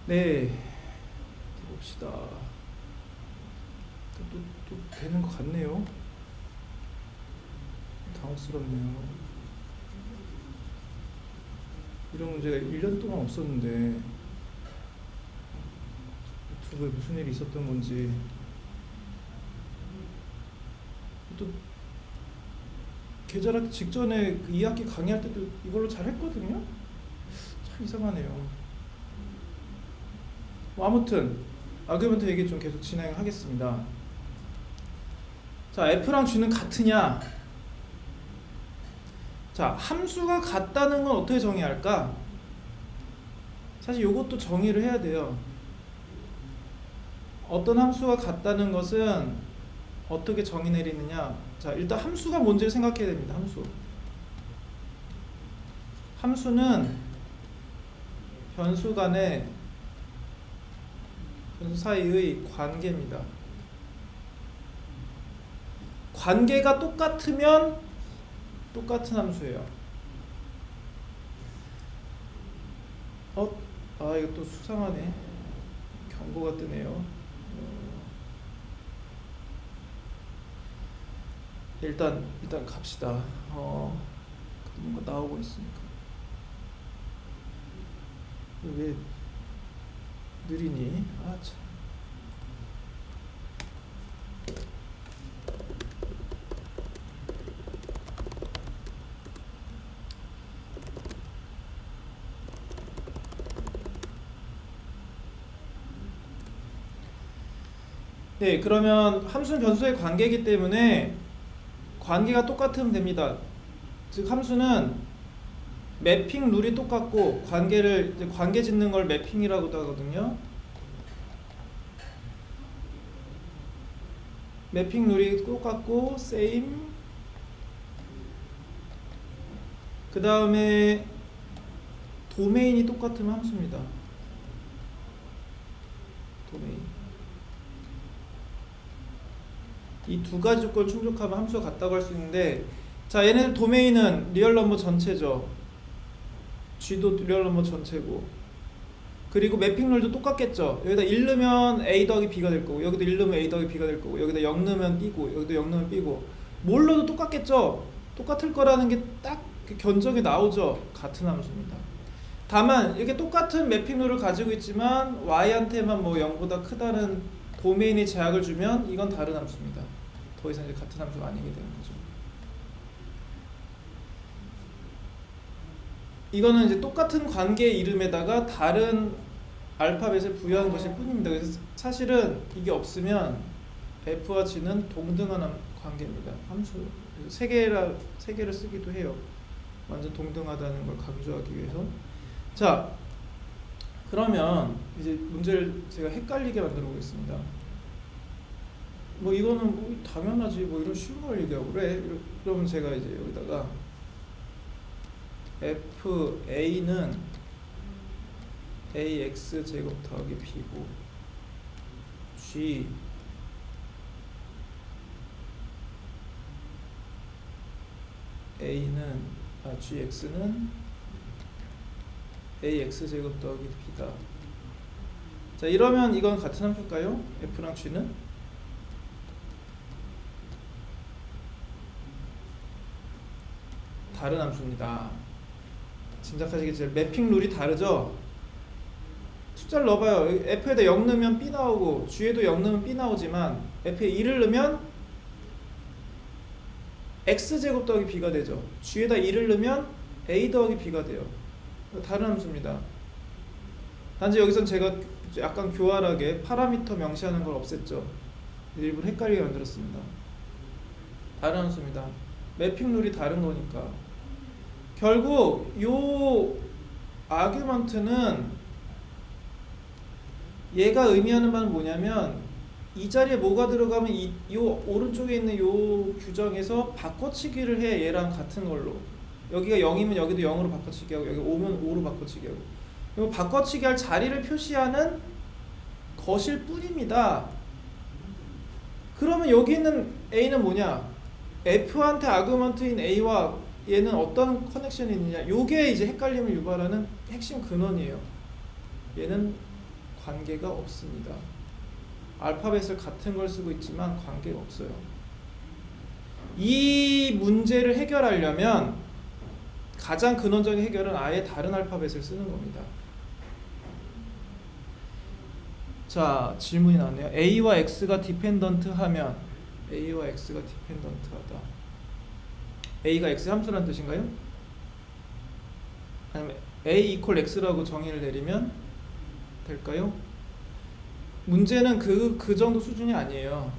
네, 봅시다. 또 되는 것 같네요. 당황스럽네요. 이런 문제가 1년 동안 없었는데 유튜브에 무슨 일이 있었던 건지. 또 계절하기 직전에 그 2학기 강의할 때도 이걸로 잘 했거든요. 참 이상하네요. 뭐 아무튼 아규먼트 얘기 좀 계속 진행하겠습니다. 자, F랑 G는 같으냐? 자, 함수가 같다는 건 어떻게 정의해야 할까? 사실 이것도 정의를 해야 돼요. 어떤 함수가 같다는 것은 어떻게 정의 내리느냐? 자, 일단 함수가 뭔지를 생각해야 됩니다. 함수는 변수 사이의 관계입니다. 관계가 똑같으면 똑같은 함수예요. 이거 또 수상하네. 경고가 뜨네요. 일단 갑시다. 뭔가 나오고 있으니까. 왜 느리니? 참. 네, 그러면 함수는 변수의 관계이기 때문에 관계가 똑같으면 됩니다. 즉 함수는 매핑 룰이 똑같고 관계 짓는 걸 매핑이라고도 하거든요. 매핑 룰이 똑같고 same. 그 다음에 도메인이 똑같으면 함수입니다. 도메인. 이 두 가지 조건을 충족하면 함수가 같다고 할 수 있는데, 자, 얘네들 도메인은 리얼 넘버 전체죠. G도 리얼 넘버 전체고, 그리고 매핑 룰도 똑같겠죠. 여기다 1 넣으면 A 더하기 B가 될 거고, 여기도 1 넣으면 A 더하기 B가 될 거고, 여기다 0 넣으면 B고, 여기도 0 넣으면 B고, 뭘 넣어도 똑같겠죠. 똑같을 거라는 게 딱 견적이 나오죠. 같은 함수입니다. 다만 이렇게 똑같은 매핑 룰을 가지고 있지만 Y한테만 뭐 0보다 크다는 도메인의 제약을 주면 이건 다른 함수입니다. 더 이상 이제 같은 함수가 아니게 되는 거죠. 이거는 이제 똑같은 관계의 이름에다가 다른 알파벳을 부여한 것일 뿐입니다. 그래서 사실은 이게 없으면 F와 G는 동등한 관계입니다. 함수 세 개를 쓰기도 해요. 완전 동등하다는 걸 강조하기 위해서. 자, 그러면 이제 문제를 제가 헷갈리게 만들어 보겠습니다. 뭐 이거는 뭐 당연하지, 뭐 이런 쉬운 걸 얘기하고 그래. 그러면 제가 이제 여기다가 FA는 AX 제곱 더하기 B고, GX는 AX 제곱 더하기 B다. 자, 이러면 이건 같은 함수일까요? F랑 G는? 다른 함수입니다. 짐작하시겠지만 매핑 룰이 다르죠? 숫자를 넣어봐요. F에다 0 넣으면 B 나오고 G에도 0 넣으면 B 나오지만 F에 2를 넣으면 X제곱 더하기 B가 되죠. G에다 2를 넣으면 A 더하기 B가 돼요. 다른 함수입니다. 단지 여기선 제가 약간 교활하게 파라미터 명시하는 걸 없앴죠. 일부러 헷갈리게 만들었습니다. 다른 함수입니다. 매핑 룰이 다른 거니까. 결국 요 아규먼트는 얘가 의미하는 바는 뭐냐면 이 자리에 뭐가 들어가면 요 오른쪽에 있는 요 규정에서 바꿔치기를 해. 얘랑 같은 걸로. 여기가 0이면 여기도 0으로 바꿔치기 하고, 여기 5면 5로 바꿔치기 하고. 그리고 바꿔치기 할 자리를 표시하는 것일 뿐입니다. 그러면 여기 있는 A는 뭐냐? F한테 아규먼트인 A와 얘는 어떤 커넥션이 있느냐? 요게 이제 헷갈림을 유발하는 핵심 근원이에요. 얘는 관계가 없습니다. 알파벳을 같은 걸 쓰고 있지만 관계가 없어요. 이 문제를 해결하려면 가장 근원적인 해결은 아예 다른 알파벳을 쓰는 겁니다. 자, 질문이 나왔네요. A와 X가 디펜던트 하면 A와 X가 디펜던트하다. A가 X 함수란 뜻인가요? 아니면 A 이퀄 X라고 정의를 내리면 될까요? 문제는 그 정도 수준이 아니에요.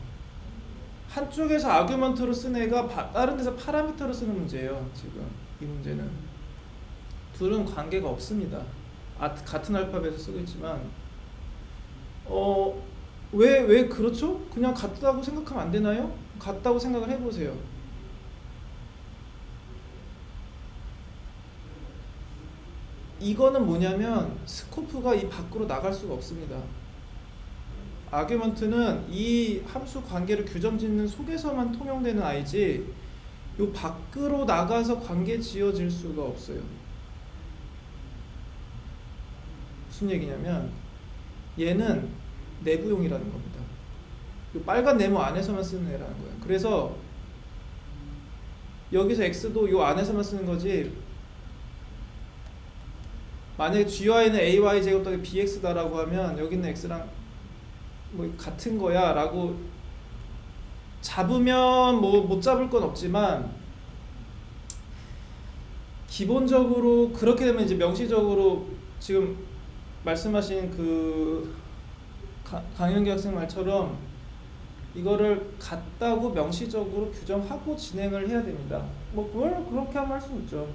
한쪽에서 아규먼트로 쓴 애가 다른 데서 파라미터로 쓰는 문제예요. 지금 이 문제는 둘은 관계가 없습니다. 같은 알파벳을 쓰고 있지만 왜 그렇죠? 그냥 같다고 생각하면 안 되나요? 같다고 생각을 해보세요. 이거는 뭐냐면 스코프가 이 밖으로 나갈 수가 없습니다. 아규먼트는 이 함수 관계를 규정짓는 속에서만 통용되는 아이지 요 밖으로 나가서 관계 지어질 수가 없어요. 무슨 얘기냐면 얘는 내부용이라는 겁니다. 요 빨간 네모 안에서만 쓰는 애라는 거예요. 그래서 여기서 x도 요 안에서만 쓰는 거지, 만약에 gy는 ay 제곱 더하기 bx다라고 하면 여기 있는 x랑 뭐 같은 거야 라고 잡으면 뭐 못 잡을 건 없지만 기본적으로 그렇게 되면 이제 명시적으로 지금 말씀하신 그 강윤기 학생 말처럼 이거를 같다고 명시적으로 규정하고 진행을 해야 됩니다. 뭐 그걸 그렇게 하면 할 수 있죠.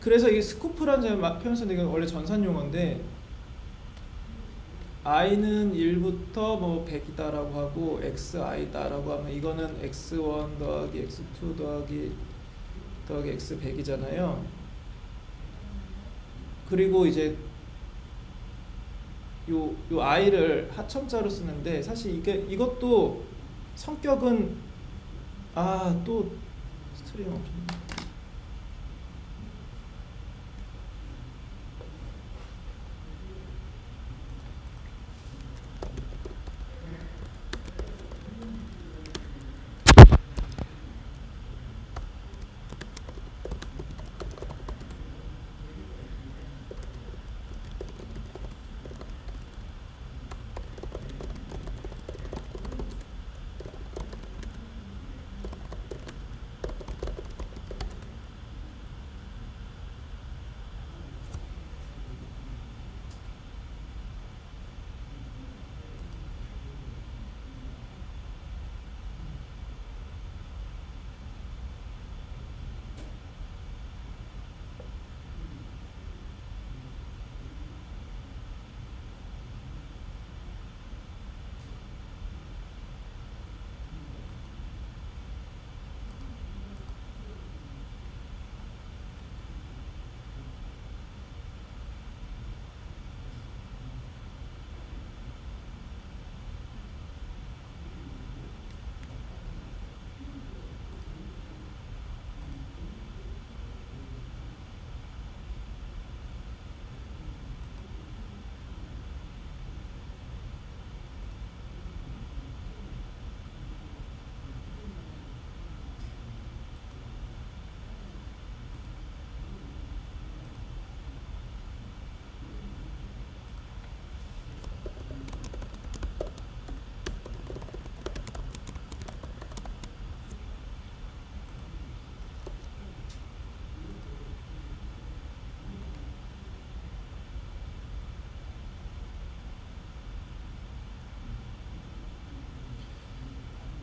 그래서 이게 스코프라는 표현 쓰는 원래 전산 용어인데 i는 1부터 뭐 100이다라고 하고 xi다라고 하면 이거는 x1 더하기 x2 더하기 x 100이잖아요. 그리고 이제 요 i를 하첨자로 쓰는데 사실 이것도 성격은 또 스트링 없네.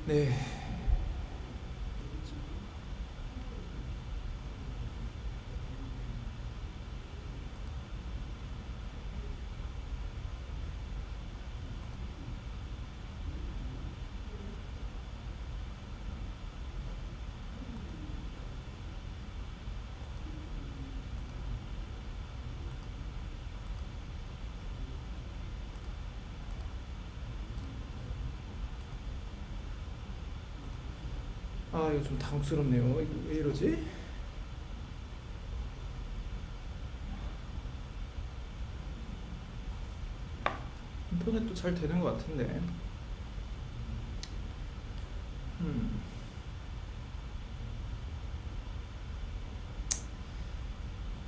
네. 이거 좀 당혹스럽네요. 이거 왜 이러지? 손에 또 잘 되는 것 같은데.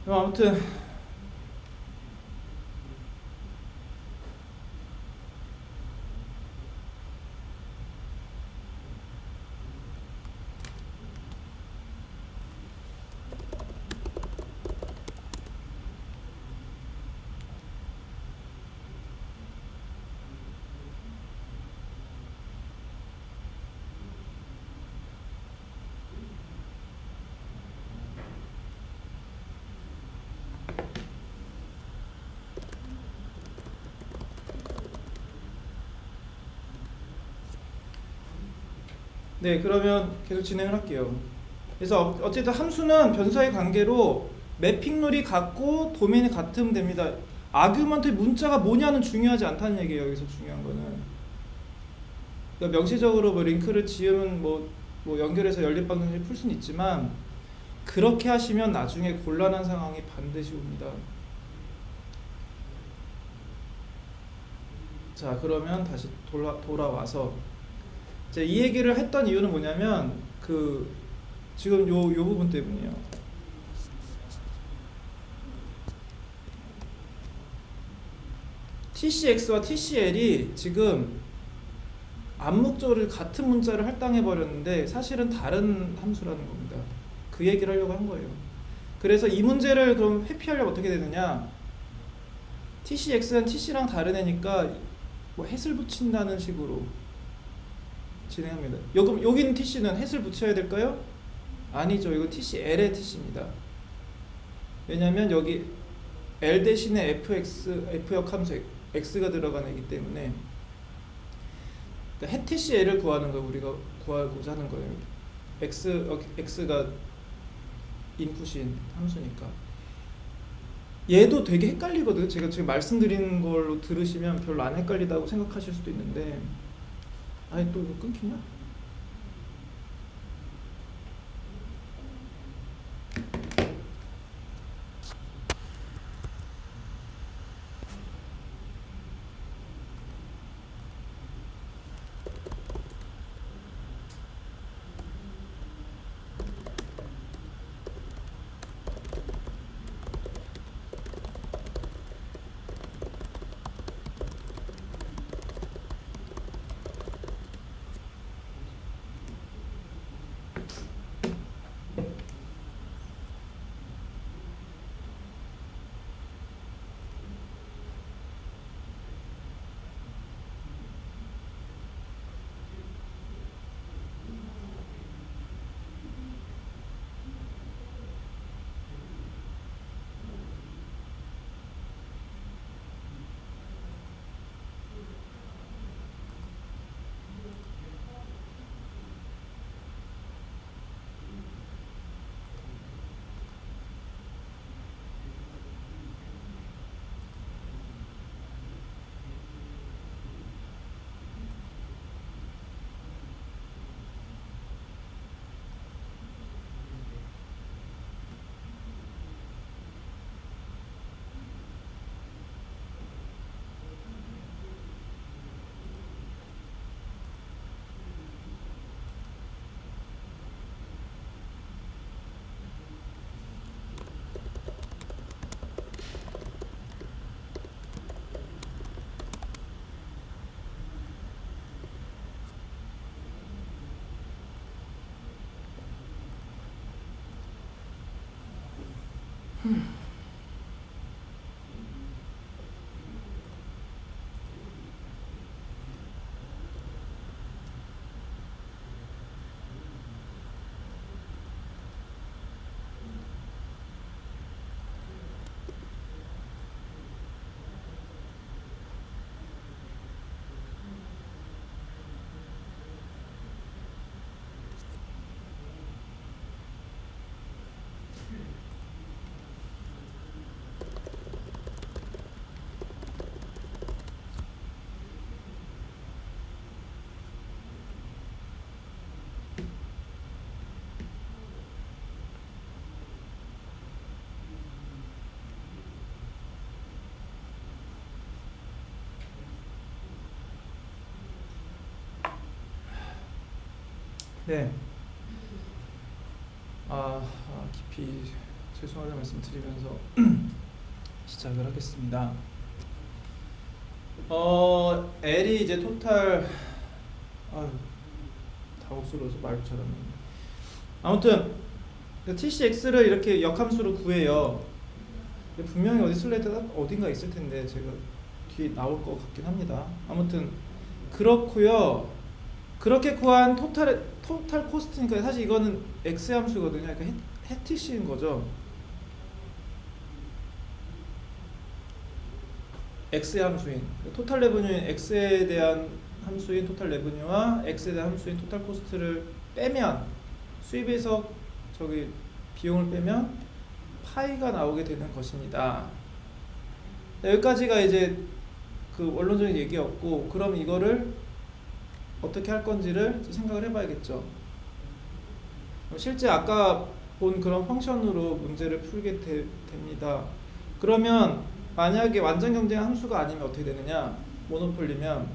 아무튼 네, 그러면 계속 진행을 할게요. 그래서 어쨌든 함수는 변수와의 관계로 매핑룰이 같고 도메인이 같으면 됩니다. 아규먼트의 문자가 뭐냐는 중요하지 않다는 얘기예요. 여기서 중요한 거는. 그러니까 명시적으로 뭐 링크를 지으면 뭐 연결해서 연립방정식을 풀 수는 있지만 그렇게 하시면 나중에 곤란한 상황이 반드시 옵니다. 자, 그러면 다시 돌아와서 이제 이 얘기를 했던 이유는 뭐냐면 지금 요 부분 때문이에요. TCX와 TCL이 지금 암묵적으로 같은 문자를 할당해 버렸는데 사실은 다른 함수라는 겁니다. 그 얘기를 하려고 한 거예요. 그래서 이 문제를 그럼 회피하려면 어떻게 되느냐? TCX는 TC랑 다른 애니까 뭐 햇을 붙인다는 식으로 진행합니다. 여기는 TC는 햇을 붙여야 될까요? 아니죠. 이건 TCL의 TC입니다. 왜냐면 여기 L 대신에 F역 함수 X가 들어간 애기 때문에 그러니까 햇 TCL을 구하는 거 우리가 구하고자 하는 거예요. X가 인풋인 함수니까. 얘도 되게 헷갈리거든요. 제가 지금 말씀드리는 걸로 들으시면 별로 안 헷갈리다고 생각하실 수도 있는데 아니 또 이거 끊기냐? 네. 깊이 죄송하다는 말씀 드리면서 시작을 하겠습니다. L이 이제 토탈 당혹스러워서 말도 잘하네. 아무튼 TCX를 이렇게 역함수로 구해요. 분명히 어디 슬라이드가 어딘가 있을 텐데 제가 뒤에 나올 것 같긴 합니다. 아무튼 그렇고요. 그렇게 구한 토탈 코스트니까 사실 이거는 X 함수거든요. 그러니까 TC인 거죠. X 함수인 토탈 레버뉴인 X에 대한 함수인 토탈 레버뉴와 X에 대한 함수인 토탈 코스트를 빼면 수입에서 저기 비용을 빼면 파이가 나오게 되는 것입니다. 여기까지가 이제 그 원론적인 얘기였고, 그럼 이거를 어떻게 할 건지를 생각을 해봐야겠죠. 실제 아까 본 그런 펑션으로 문제를 풀게 됩니다. 그러면 만약에 완전 경쟁 함수가 아니면 어떻게 되느냐? 모노폴리면,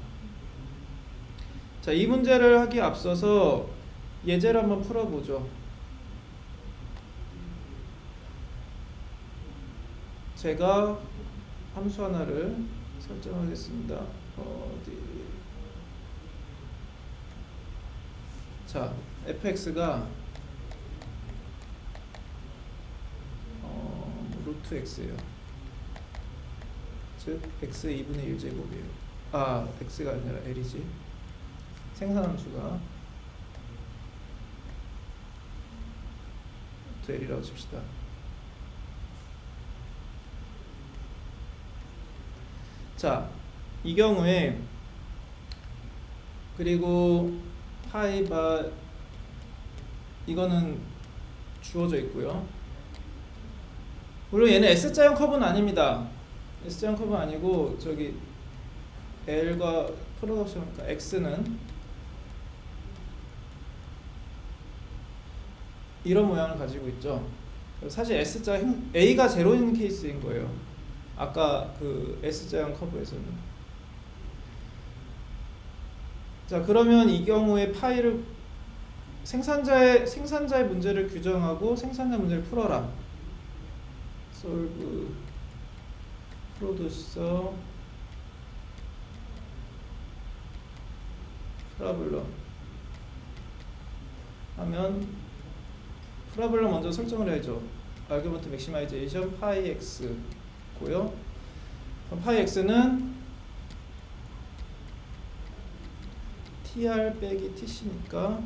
자, 이 문제를 하기에 앞서서 예제를 한번 풀어보죠. 제가 함수 하나를 설정하겠습니다. 자, fx가 루트 x예요. 즉 x 2분의 1제곱이에요. x가 아니라 l이지. 생산함수가 루트 l이라고 칩시다. 자, 이 경우에 그리고 파이바 이거는 주어져 있고요. 물론 얘는 S자형 커브는 아닙니다. S자형 커브는 아니고 저기 L과 프로덕션이니까 X는 이런 모양을 가지고 있죠. 사실 S자 A가 제로인 케이스인 거예요. 아까 그 S자형 커브에서는. 자, 그러면 이 경우에 파이를 생산자의 문제를 규정하고 생산자 문제를 풀어라. solve producer problem 하면 프라블럼 먼저 설정을 해야죠. 아규먼트 맥시마이제이션 파이 x 고요. 그럼 파이 x는 tr 빼기 tc니까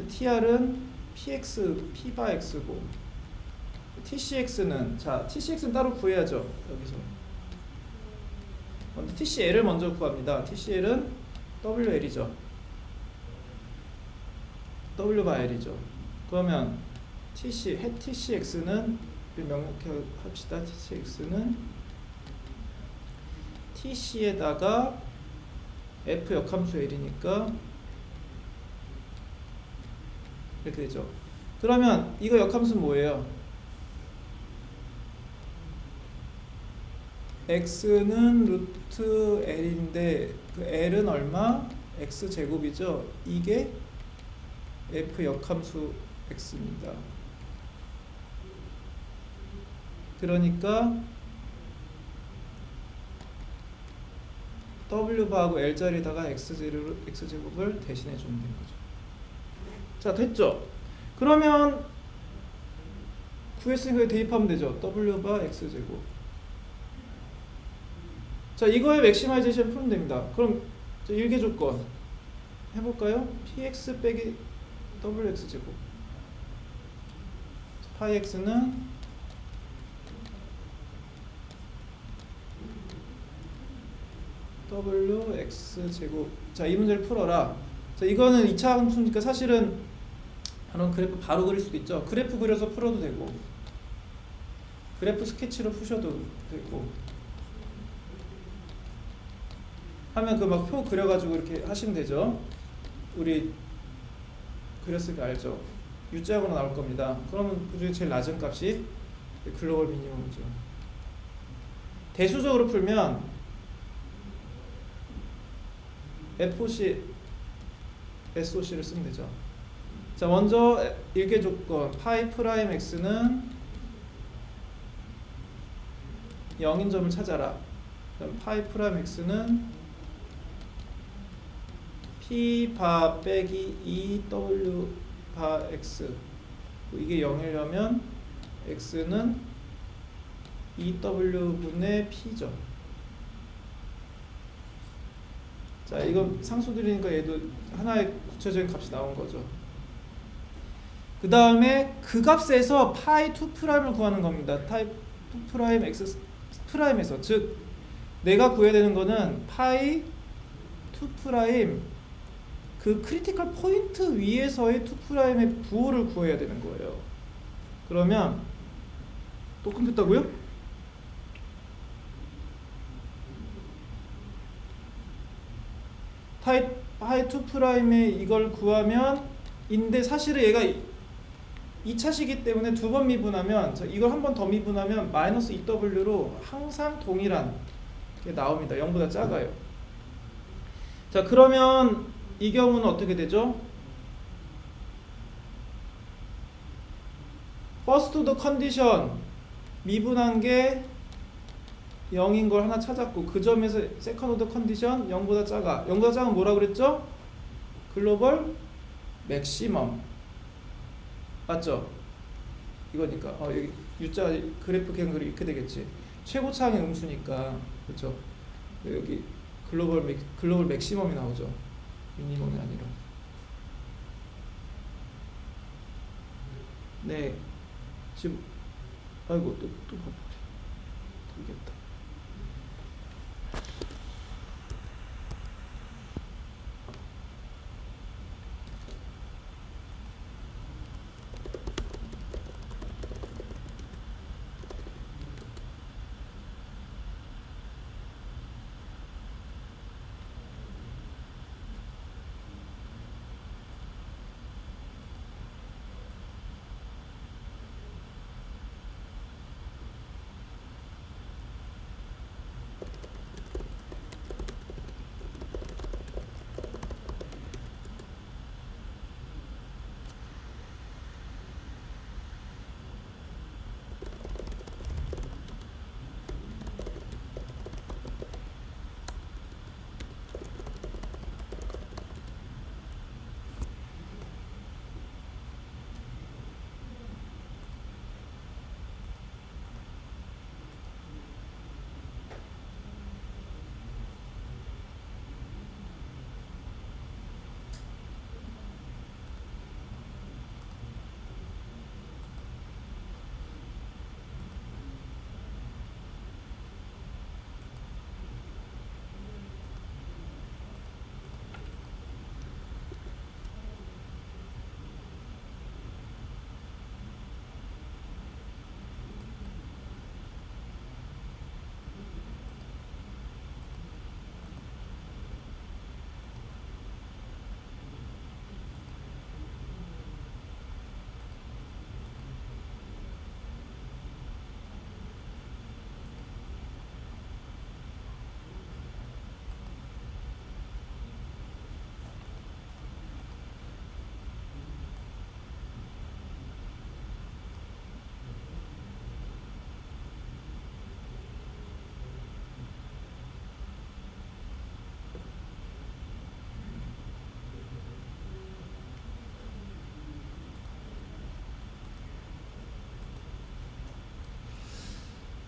tr은 px p바 x고 tcx는 자 tcx는 따로 구해야죠. 여기서 먼저 tcl을 먼저 구합니다. tcl은 wl이죠. w바 l이죠. 그러면 tcx는 명확히 합시다. tcx는 tc에다가 f 역함수 l이니까 이렇게 되죠. 그러면 이거 역함수는 뭐예요? x는 루트 l인데 그 l은 얼마? x제곱이죠. 이게 f 역함수 x입니다. 그러니까 w바하고 l자리에다가 x제곱을 대신해 주면 되는 거죠. 자, 됐죠? 그러면 구했으니까 대입하면 되죠. w바 x제곱. 자, 이거의 맥시마이제이션 풀면 됩니다. 그럼 1개 조건 해볼까요? px 빼기 wx제곱. 파이 x는 wx제곱. 자, 이 문제를 풀어라. 자, 이거는 2차 함수니까 사실은 그런 그래프 바로 그릴 수도 있죠. 그래프 그려서 풀어도 되고 그래프 스케치로 푸셔도 되고 하면 그 막 표 그려가지고 이렇게 하시면 되죠. 우리 그렸으니까 알죠. U자형으로 나올 겁니다. 그러면 그 중에 제일 낮은 값이 글로벌 미니멈이죠. 대수적으로 풀면 FOC SOC를 쓰면 되죠. 자, 먼저 일개 조건 파이 프라임 x는 0인 점을 찾아라. 그럼 파이 프라임 x는 p 바 빼기 2w 바 x, 이게 0이려면 x는 2w분의 p죠. 자, 이건 상수들이니까 얘도 하나의 구체적인 값이 나온 거죠. 그 다음에 그 값에서 파이 2'을 구하는 겁니다. 파이 2' x 프라임에서, 즉 내가 구해야 되는 거는 파이 2' 그 크리티컬 포인트 위에서의 2'의 부호를 구해야 되는 거예요. 그러면 또 컴퓨터고요? 파이 2'의 이걸 구하면 인데 사실은 얘가 2차시기 때문에 두 번 미분하면, 이걸 한 번 더 미분하면 마이너스 2w로 항상 동일한 게 나옵니다. 0보다 작아요. 자, 그러면 이 경우는 어떻게 되죠? 퍼스트 오더 컨디션 미분한 게 0인 걸 하나 찾았고, 그 점에서 세컨드 오더 컨디션 0보다 작아. 0보다 작은 뭐라 그랬죠? 글로벌 맥시멈. 맞죠? 이거니까 여기 U자 그래프 갱글이 이렇게 되겠지. 최고차항의 음수니까, 그렇죠? 여기 글로벌 맥시멈이 나오죠. 미니멈이 아니라. 네, 지금 아이고 또 되겠다.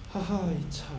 하하, 이 참.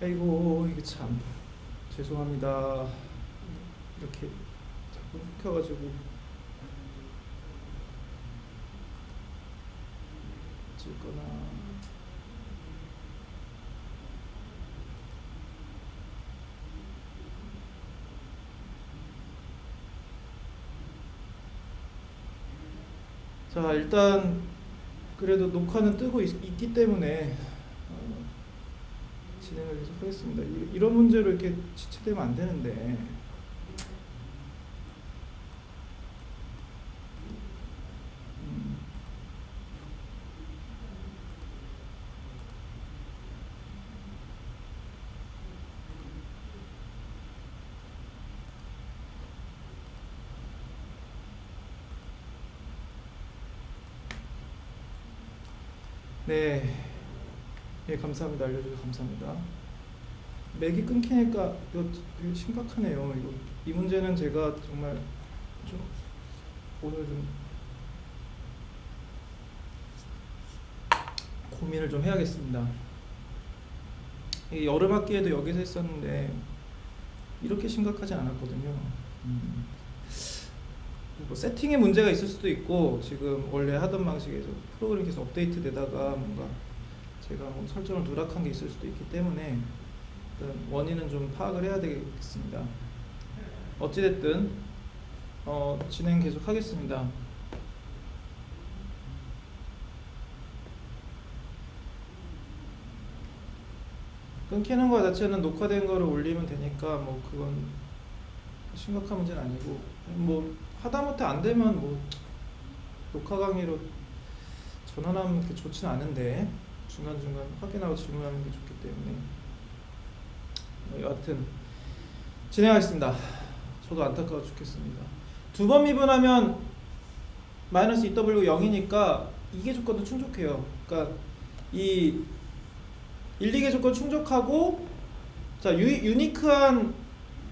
아이고 이게 참 죄송합니다. 이렇게 자꾸 켜가지고 어쨌거나. 자, 일단 그래도 녹화는 뜨고 있기 때문에 진행을 계속 하겠습니다. 이런 문제로 이렇게 지체되면 안 되는데. 네, 예, 감사합니다. 알려주셔서 감사합니다. 맥이 끊기니까 이거 되게 심각하네요. 이 문제는 제가 정말 좀 오늘 좀 고민을 좀 해야겠습니다. 이 여름 학기에도 여기서 했었는데 이렇게 심각하지 않았거든요. 뭐 세팅에 문제가 있을 수도 있고, 지금 원래 하던 방식에서 프로그램이 계속 업데이트 되다가 뭔가 제가 뭐 설정을 누락한 게 있을 수도 있기 때문에 일단 원인은 좀 파악을 해야 되겠습니다. 어찌됐든 진행 계속 하겠습니다. 끊기는 거 자체는 녹화된 거를 올리면 되니까 뭐 그건 심각한 문제는 아니고, 뭐 하다못해 안 되면 뭐 녹화 강의로 전환하면 그렇게 좋지는 않은데 중간중간 확인하고 질문하는 게 좋기 때문에 여하튼 진행하겠습니다. 저도 안타까워 죽겠습니다. 두 번 미분하면 마이너스 2w 0이니까 2개 조건도 충족해요. 그러니까 이 1, 2개 조건 충족하고, 자, 유니크한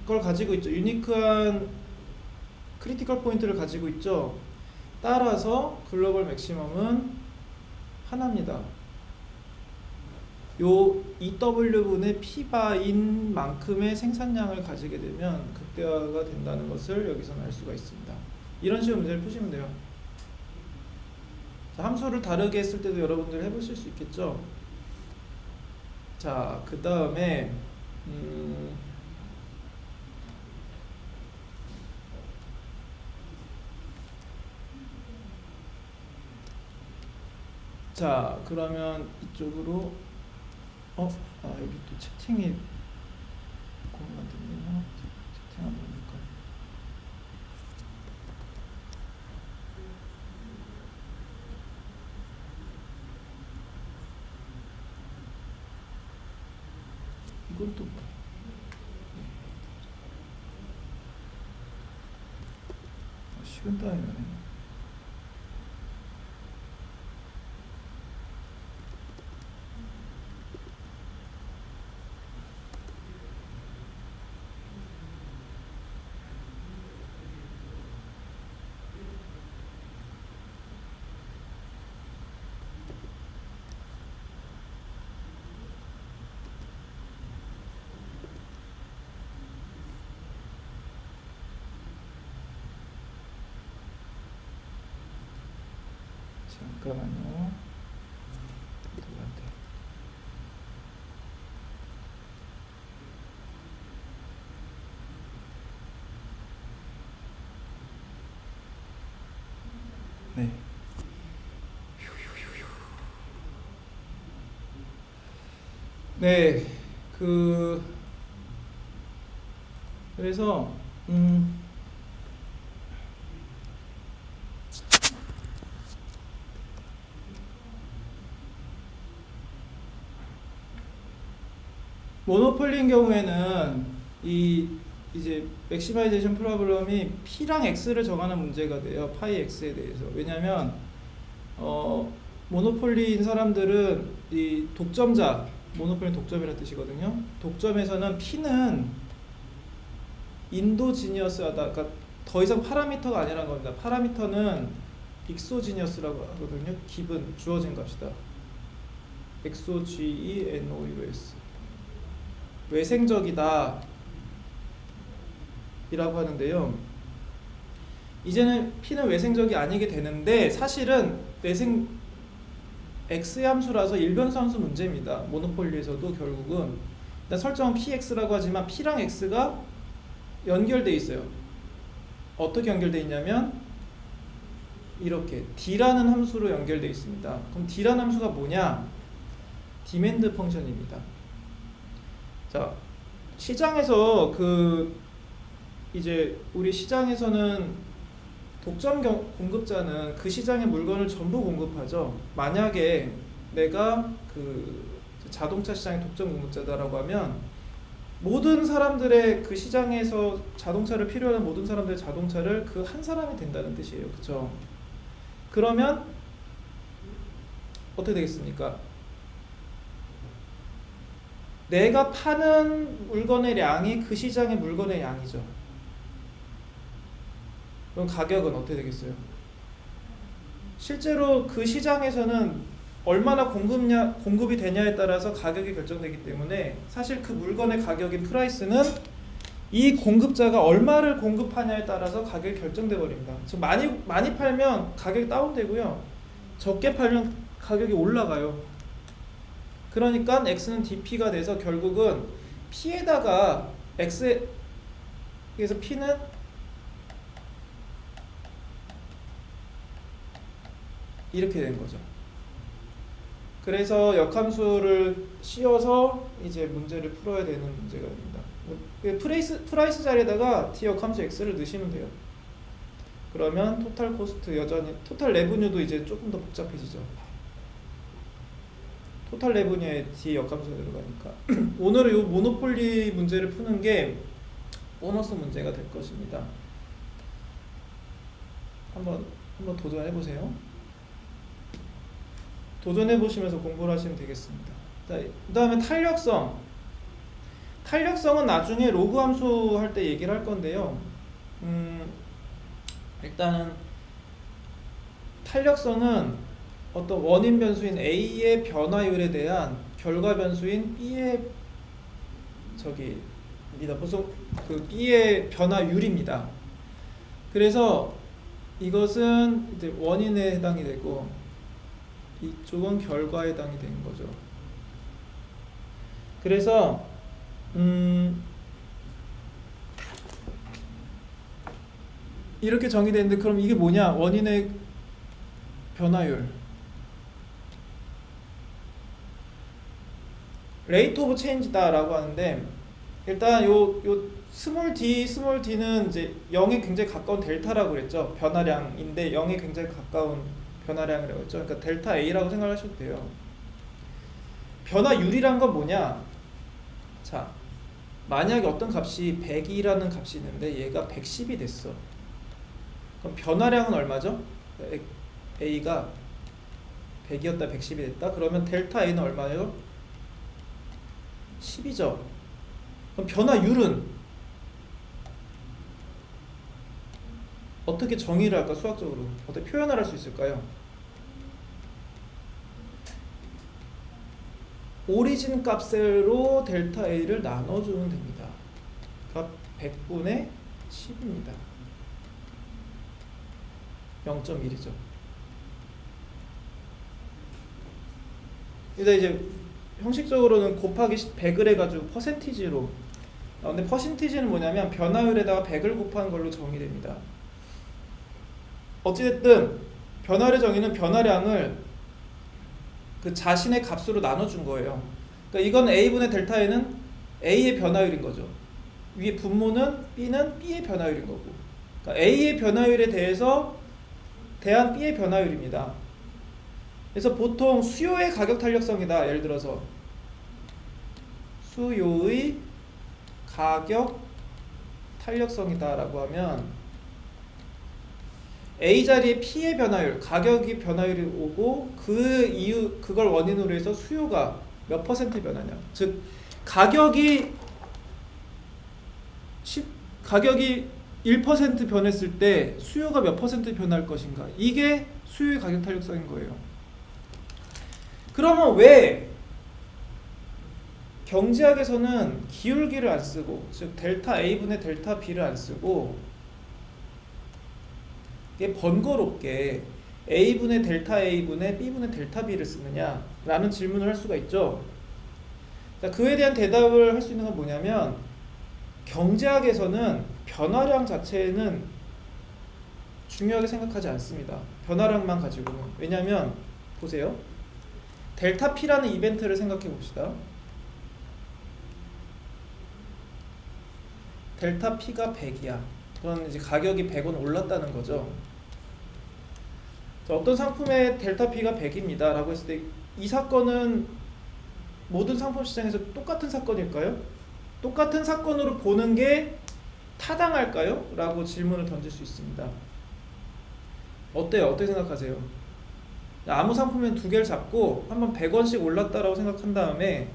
걸 가지고 있죠. 유니크한 크리티컬 포인트를 가지고 있죠. 따라서 글로벌 맥시멈은 하나입니다. 요 EW분의 P바인 만큼의 생산량을 가지게 되면 극대화가 된다는 것을 여기서는 알 수가 있습니다. 이런 식으로 문제를 푸시면 돼요. 자, 함수를 다르게 했을 때도 여러분들 해보실 수 있겠죠. 자, 그 다음에 자, 그러면 이쪽으로 여기 또 채팅이 공유가 되네요. 채팅 한번 볼까요? 이건 또 뭐야? 식은땀이 나네. 잠깐만요. 누구한테? 네. 네, 그래서 모노폴리인 경우에는 이제 맥시마이제이션 프로블럼이 P랑 X를 정하는 문제가 돼요. 파이 X에 대해서. 왜냐면 모노폴리인 사람들은 이 독점자, 모노폴리 독점이라는 뜻이거든요. 독점에서는 P는 인도지니어스하다. 그러니까 더 이상 파라미터가 아니라는 겁니다. 파라미터는 익소지니어스라고 하거든요. 기본 주어진 값이다. XOGENOUS. 외생적이다 이라고 하는데요. 이제는 P는 외생적이 아니게 되는데 사실은 외생 X의 함수라서 일변수 함수 문제입니다. 모노폴리에서도 결국은 일단 설정은 PX라고 하지만 P랑 X가 연결돼 있어요. 어떻게 연결돼 있냐면 이렇게 D라는 함수로 연결돼 있습니다. 그럼 D라는 함수가 뭐냐? 디맨드 펑션입니다. 자, 시장에서 이제 우리 시장에서는 독점 공급자는 그 시장의 물건을 전부 공급하죠. 만약에 내가 자동차 시장의 독점 공급자다라고 하면 모든 사람들의 그 시장에서 자동차를 필요로 하는 모든 사람들의 자동차를 그 한 사람이 된다는 뜻이에요. 그렇죠? 그러면 어떻게 되겠습니까? 내가 파는 물건의 량이 그 시장의 물건의 양이죠. 그럼 가격은 어떻게 되겠어요? 실제로 그 시장에서는 얼마나 공급이 되냐에 따라서 가격이 결정되기 때문에 사실 그 물건의 가격인 프라이스는 이 공급자가 얼마를 공급하냐에 따라서 가격이 결정돼 버립니다. 즉 많이 팔면 가격이 다운되고요. 적게 팔면 가격이 올라가요. 그러니까 X는 DP가 돼서 결국은 P에다가 X에서 P는 이렇게 되는 거죠. 그래서 역함수를 씌워서 이제 문제를 풀어야 되는 문제가 됩니다. 프라이스 자리에다가 D 역함수 X를 넣으시면 돼요. 그러면 토탈 코스트 여전히 토탈 레브뉴도 이제 조금 더 복잡해지죠. 토탈 레브뉴에 D 역함수가 들어가니까 오늘은 이 모노폴리 문제를 푸는 게 보너스 문제가 될 것입니다. 한번 도전해 보세요. 도전해 보시면서 공부를 하시면 되겠습니다. 그 다음에 탄력성은 나중에 로그 함수 할 때 얘기를 할 건데요. 일단은 탄력성은 어떤 원인 변수인 A의 변화율에 대한 결과 변수인 B의 보통 B의 변화율입니다. 그래서 이것은 이제 원인에 해당이 되고 이쪽은 결과에 해당이 되는 거죠. 그래서 이렇게 정의되는데 그럼 이게 뭐냐? 원인의 변화율. 레이트 오브 체인지다라고 하는데 일단 요 스몰 d는 이제 0에 굉장히 가까운 델타라고 그랬죠. 변화량인데 0에 굉장히 가까운 변화량이라고 했죠. 그러니까 델타 A라고 생각하셔도 돼요. 변화율이란 건 뭐냐? 자, 만약에 어떤 값이 100이라는 값이 있는데 얘가 110이 됐어. 그럼 변화량은 얼마죠? A가 100이었다 110이 됐다. 그러면 델타 A는 얼마예요? 10이죠. 그럼 변화율은 어떻게 정의를 할까? 수학적으로 어떻게 표현을 할 수 있을까요? 오리진 값으로 델타 A를 나눠주면 됩니다. 그러니까 100분의 10입니다. 0.1이죠. 이제 형식적으로는 곱하기 100을 해가지고 퍼센티지로. 근데 퍼센티지는 뭐냐면 변화율에다가 100을 곱한 걸로 정의됩니다. 어찌됐든 변화율의 정의는 변화량을 그 자신의 값으로 나눠준 거예요. 그러니까 이건 A분의 델타 A는 A의 변화율인 거죠. 위에 분모는 B는 B의 변화율인 거고. 그러니까 A의 변화율에 대한 B의 변화율입니다. 그래서 보통 수요의 가격 탄력성이다. 예를 들어서 수요의 가격 탄력성이다 라고 하면 A 자리에 P의 변화율, 가격이 변화율이 오고 그걸 원인으로 해서 수요가 몇 퍼센트 변하냐. 즉 가격이 1% 변했을 때 수요가 몇 퍼센트 변할 것인가. 이게 수요의 가격 탄력성인 거예요. 그러면 왜 경제학에서는 기울기를 안 쓰고, 즉 델타 A분의 델타 B를 안 쓰고, 이게 번거롭게 A분의 델타 A분의 B분의 델타 B를 쓰느냐 라는 질문을 할 수가 있죠. 자, 그에 대한 대답을 할 수 있는 건 뭐냐면, 경제학에서는 변화량 자체는 중요하게 생각하지 않습니다. 변화량만 가지고는. 왜냐하면 보세요. 델타 P라는 이벤트를 생각해 봅시다. 델타 P가 100이야. 그럼 이제 가격이 100원 올랐다는 거죠. 자, 어떤 상품의 델타 P가 100입니다 라고 했을 때 이 사건은 모든 상품 시장에서 똑같은 사건일까요? 똑같은 사건으로 보는 게 타당할까요? 라고 질문을 던질 수 있습니다. 어때요? 어떻게 생각하세요? 아무 상품엔 두 개를 잡고 한번 100원씩 올랐다라고 생각한 다음에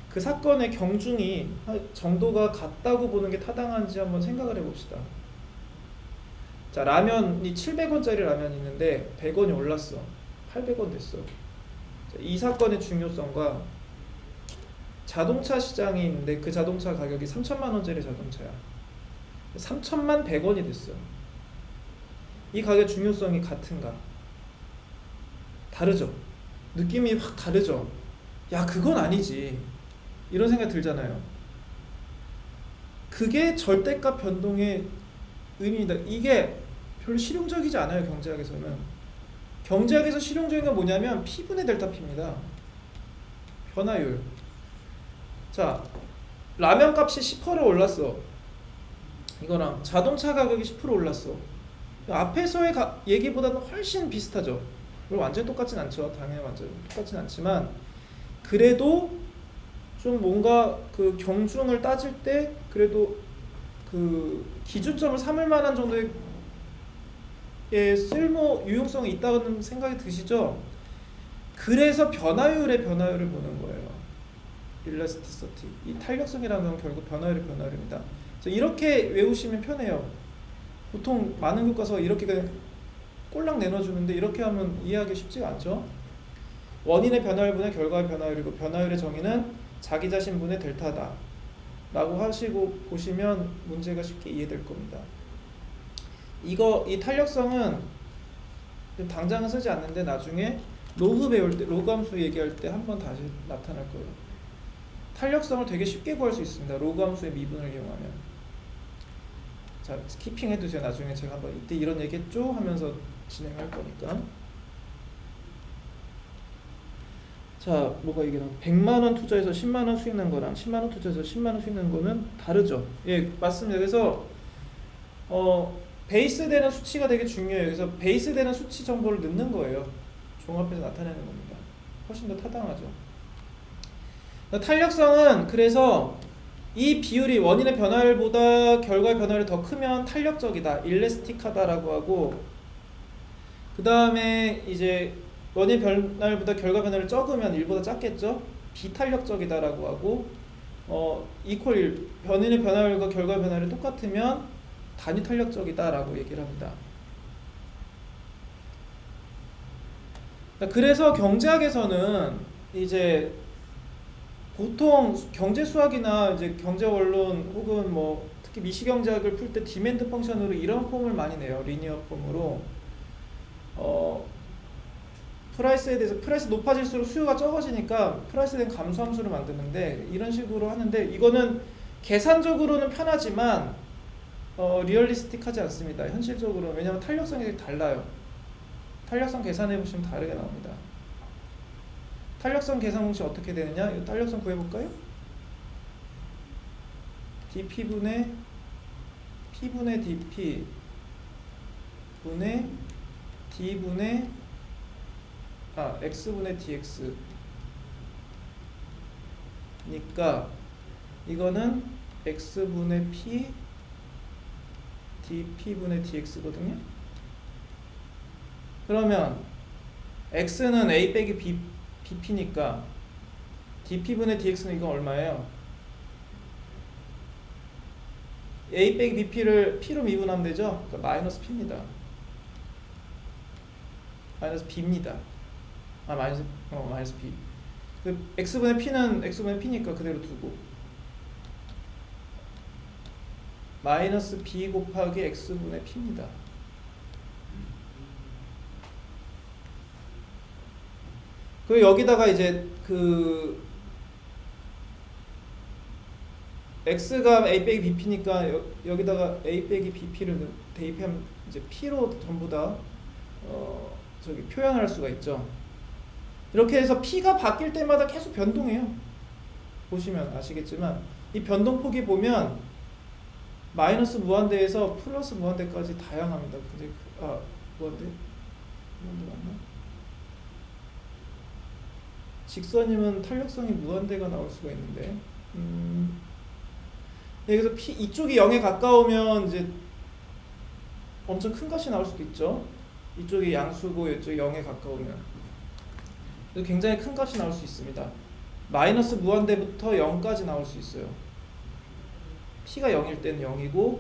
그 사건의 경중이 정도가 같다고 보는 게 타당한지 한번 생각을 해봅시다. 자, 라면이 700원짜리 라면이 있는데 100원이 올랐어. 800원 됐어. 자, 이 사건의 중요성과 자동차 시장이 있는데 그 자동차 가격이 3천만 원짜리 자동차야. 3천만 100원이 됐어. 이 가격의 중요성이 같은가? 다르죠. 느낌이 확 다르죠. 야, 그건 아니지. 이런 생각 들잖아요. 그게 절대값 변동의 의미입니다. 이게 별로 실용적이지 않아요. 경제학에서는. 경제학에서 실용적인 건 뭐냐면 P분의 델타 P입니다. 변화율. 자, 라면 값이 10% 올랐어. 이거랑 자동차 가격이 10% 올랐어. 앞에서의 얘기보다는 훨씬 비슷하죠. 물론 완전히 똑같진 않죠. 당연히 완전히 똑같진 않지만 그래도 좀 뭔가 그 경중을 따질 때 그래도 그 기준점을 삼을 만한 정도의 유용성이 있다는 생각이 드시죠? 그래서 변화율의 변화율을 보는 거예요. 일라스티시티. 이 탄력성이라는 건 결국 변화율의 변화율입니다. 이렇게 외우시면 편해요. 보통 많은 교과서 이렇게 그냥 꼴랑 내놔주는데 이렇게 하면 이해하기 쉽지가 않죠. 원인의 변화율분의 결과의 변화율이고 변화율의 정의는 자기 자신분의 델타다 라고 하시고 보시면 문제가 쉽게 이해될 겁니다. 이 탄력성은 당장은 쓰지 않는데 나중에 로그 배울 때, 로그 함수 얘기할 때 한번 다시 나타날 거예요. 탄력성을 되게 쉽게 구할 수 있습니다. 로그 함수의 미분을 이용하면. 자, 키핑 해두세요. 나중에 제가 한번 이때 이런 얘기 했죠? 하면서 진행할 거니까. 자, 뭐가 이게 100만원 투자해서 10만원 수익 난 거랑 10만원 투자해서 10만원 수익 난 거는 다르죠. 예, 맞습니다. 그래서 베이스 되는 수치가 되게 중요해요. 그래서 베이스 되는 수치 정보를 넣는 거예요. 종합해서 나타내는 겁니다. 훨씬 더 타당하죠. 탄력성은 그래서 이 비율이 원인의 변화율보다 결과의 변화율이 더 크면 탄력적이다, 일레스틱하다라고 하고, 그 다음에 이제 원인 변화율보다 결과 변화율이 적으면 1보다 작겠죠? 비탄력적이다라고 하고, 이퀄 1, 원인의 변화율과 결과 변화율이 똑같으면 단위 탄력적이다라고 얘기를 합니다. 그래서 경제학에서는 이제 보통 경제 수학이나 이제 경제 원론 혹은 뭐 특히 미시경제학을 풀 때 디맨드 펑션으로 이런 폼을 많이 내요. 리니어 폼으로. 프라이스에 대해서 프라이스 높아질수록 수요가 적어지니까 프라이스에 대한 감소 함수를 만드는데 이런 식으로 하는데 이거는 계산적으로는 편하지만 리얼리스틱하지 않습니다. 현실적으로. 왜냐하면 탄력성이 되게 달라요. 탄력성 계산해 보시면 다르게 나옵니다. 탄력성 계산 공식 어떻게 되느냐? 이 탄력성 구해볼까요? dp분의 p분의 dp 분의 d분의 x분의 dx 니까 이거는 x분의 p dp분의 dx거든요. 그러면 x는 a 빼기 bp니까 dp분의 dx는 이건 얼마예요? a 빼기 bp를 p로 미분하면 되죠? 그러니까 마이너스 p입니다. 마이너스 b입니다. 마이너스 b. 그 x분의 p는 x분의 p니까 그대로 두고 마이너스 b 곱하기 x분의 p입니다. 그 여기다가 이제 그 x가 a 빼기 bp니까 여기다가 a 빼기 bp를 대입하면 이제 p로 전부 다 저기 표현할 수가 있죠. 이렇게 해서 p가 바뀔 때마다 계속 변동해요. 보시면 아시겠지만 이 변동폭이 보면 마이너스 무한대에서 플러스 무한대까지 다양합니다. 굉장히 무한대 맞나? 직선이면 탄력성이 무한대가 나올 수가 있는데 그래서 이쪽이 0에 가까우면 이제 엄청 큰 값이 나올 수도 있죠. 이쪽이 양수고 이쪽이 0에 가까우면 굉장히 큰 값이 나올 수 있습니다. 마이너스 무한대부터 0까지 나올 수 있어요. p가 0일 때는 0이고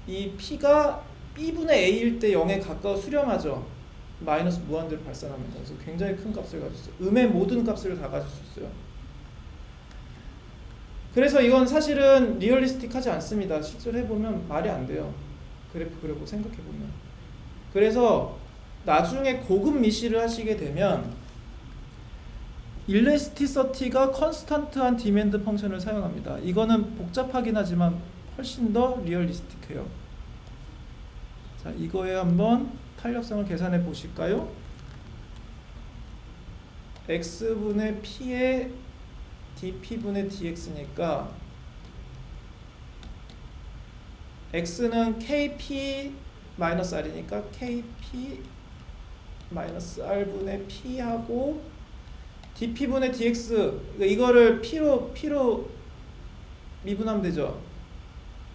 이 p가 b분의 a일 때 0에 가까워 수렴하죠. 마이너스 무한대로 발산합니다. 그래서 굉장히 큰 값을 가질 수 있어요. 음의 모든 값을 다 가질 수 있어요. 그래서 이건 사실은 리얼리스틱하지 않습니다. 실제로 해보면 말이 안 돼요. 그래프 그려보고 생각해보면. 그래서 나중에 고급 미시를 하시게 되면 일레스티서티가 컨스탄트한 디맨드 펑션을 사용합니다. 이거는 복잡하긴 하지만 훨씬 더 리얼리스틱해요. 자, 이거에 한번 탄력성을 계산해 보실까요? x분의 p의 dp분의 dx니까 x는 kp-r이니까 kp-r분의 p하고 dp분의 dx 이거를 p로 미분하면 되죠.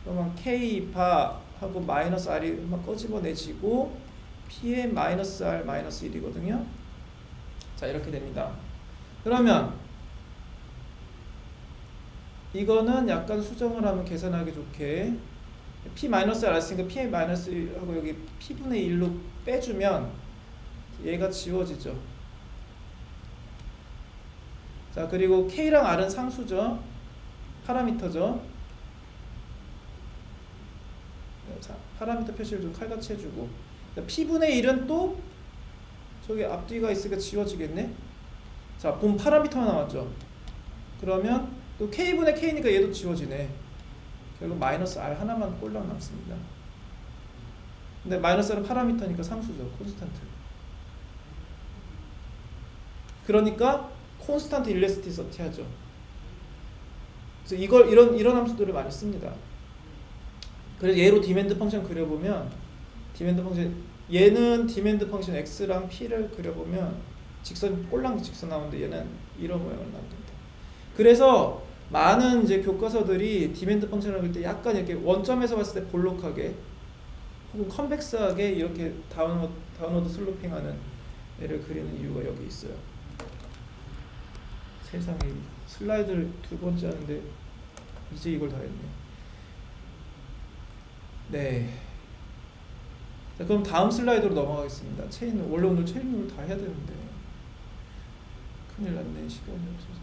그러면 k-바 하고 마이너스 r이 막 꺼집어내지고 p의 마이너스 r 마이너스 1이거든요. 자, 이렇게 됩니다. 그러면 이거는 약간 수정을 하면 계산하기 좋게 p 마이너스 r 했으니까 p 마이너스 1하고 여기 p분의 1로 빼주면 얘가 지워지죠. 자, 그리고 k랑 r은 상수죠. 파라미터죠. 자, 파라미터 표시를 좀 칼같이 해주고 p분의 1은 또 저기 앞뒤가 있으니까 지워지겠네. 자, 본 파라미터만 남았죠. 그러면 또 k분의 k니까 얘도 지워지네. 결국 마이너스 r 하나만 꼴랑 남습니다. 근데 마이너스 r은 파라미터니까 상수죠. 콘스탄트. 그러니까 콘스탄트 일레스티서티 하죠. 그래서 이런 함수들을 많이 씁니다. 그래서 얘로 디맨드 펑션 그려보면 디맨드 펑션 얘는 디맨드 펑션 x랑 p를 그려보면 직선 꼴랑 직선 나오는데 얘는 이런 모양을 만듭니다. 그래서 많은 이제 교과서들이 디맨드 펑션을 그릴 때 약간 이렇게 원점에서 봤을 때 볼록하게 혹은 컨벡스하게 이렇게 다운워드 슬로핑하는 애를 그리는 이유가 여기 있어요. 세상에 슬라이드를 두 번째 하는데 이제 이걸 다 했네. 네. 자, 그럼 다음 슬라이드로 넘어가겠습니다. 원래 오늘 체인룰 다 해야 되는데 큰일 났네. 시간이 없어서.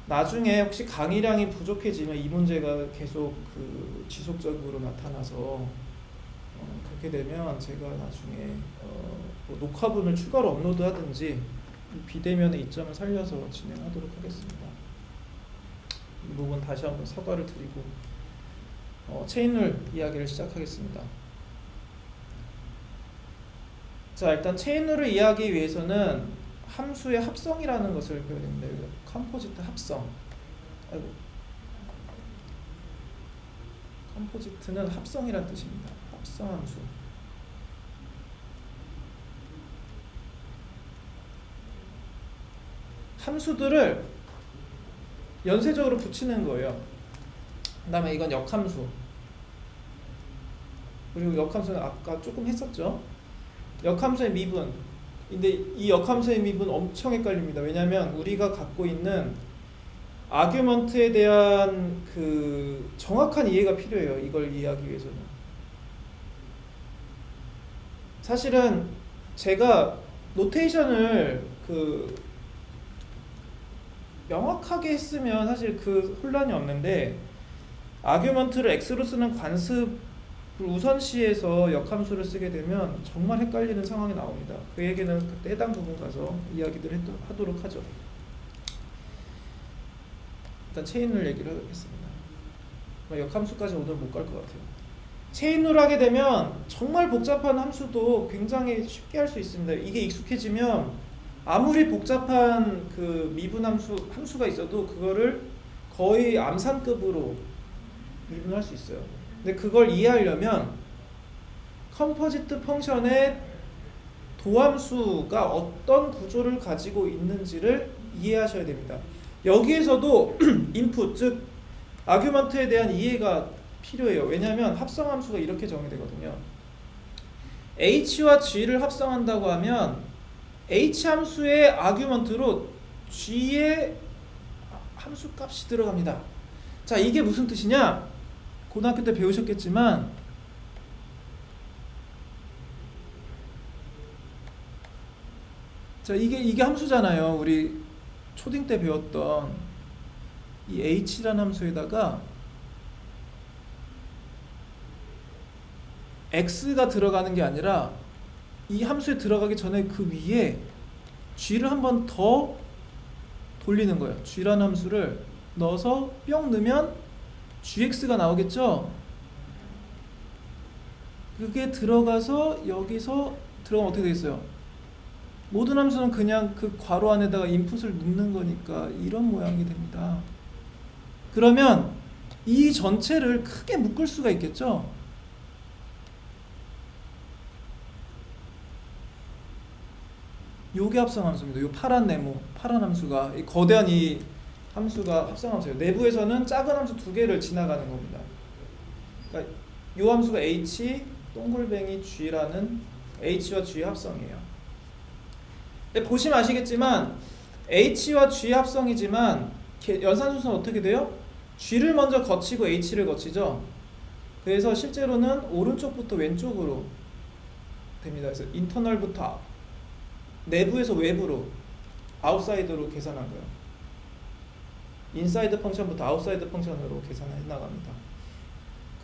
나중에 혹시 강의량이 부족해지면 이 문제가 계속 지속적으로 나타나서 그렇게 되면 제가 나중에 뭐 녹화분을 추가로 업로드하든지 비대면의 이점을 살려서 진행하도록 하겠습니다. 이 부분 다시 한번 사과를 드리고 체인룰 이야기를 시작하겠습니다. 자, 일단 체인룰을 이해하기 위해서는 함수의 합성이라는 것을 배워야 됩니다. 컴포지트 합성. 컴포지트는 합성이란 뜻입니다. 합성함수. 함수들을 연쇄적으로 붙이는 거예요. 그 다음에 이건 역함수. 그리고 역함수는 아까 조금 했었죠. 역함수의 미분. 근데 이 역함수의 미분 엄청 헷갈립니다. 왜냐하면 우리가 갖고 있는 아규먼트에 대한 정확한 이해가 필요해요. 이걸 이해하기 위해서는. 사실은 제가 노테이션을 명확하게 했으면 사실 그 혼란이 없는데, 아규먼트를 x로 쓰는 관습을 우선시해서 역함수를 쓰게 되면 정말 헷갈리는 상황이 나옵니다. 그 얘기는 그때 해당 부분 가서 이야기들 하도록 하죠. 일단 체인룰 얘기를 하겠습니다. 역함수까지 오늘 못 갈 것 같아요. 체인룰 하게 되면 정말 복잡한 함수도 굉장히 쉽게 할 수 있습니다. 이게 익숙해지면 아무리 복잡한 그 미분 함수가 있어도 그거를 거의 암산급으로 미분할 수 있어요. 근데 그걸 이해하려면 컴포지트 펑션의 도함수가 어떤 구조를 가지고 있는지를 이해하셔야 됩니다. 여기에서도 인풋, 즉 아규먼트에 대한 이해가 필요해요. 왜냐하면 합성함수가 이렇게 정의되거든요. h와 g를 합성한다고 하면 h 함수의 아규먼트로 g의 함수 값이 들어갑니다. 자, 이게 무슨 뜻이냐? 고등학교 때 배우셨겠지만 자, 이게 함수잖아요. 우리 초딩 때 배웠던 이 h라는 함수에다가 x가 들어가는 게 아니라 이 함수에 들어가기 전에 그 위에 g를 한 번 더 돌리는 거예요. g라는 함수를 넣어서 뿅 넣으면 gx가 나오겠죠? 그게 들어가서 여기서 들어가면 어떻게 되겠어요? 모든 함수는 그냥 그 괄호 안에다가 인풋을 넣는 거니까 이런 모양이 됩니다. 그러면 이 전체를 크게 묶을 수가 있겠죠? 요게 합성함수입니다. 요 파란 네모, 파란 함수가 이 거대한 이 함수가 합성함수예요. 내부에서는 작은 함수 두 개를 지나가는 겁니다. 그러니까 요 함수가 h 동글뱅이 g라는 h와 g 합성이에요. 보시면 아시겠지만 h와 g 합성이지만 연산 순서는 어떻게 돼요? g를 먼저 거치고 h를 거치죠. 그래서 실제로는 오른쪽부터 왼쪽으로 됩니다. 그래서 인터널부터 내부에서 외부로, 아웃사이드로 계산한 거예요. 인사이드 펑션부터 아웃사이드 펑션으로 계산해 나갑니다.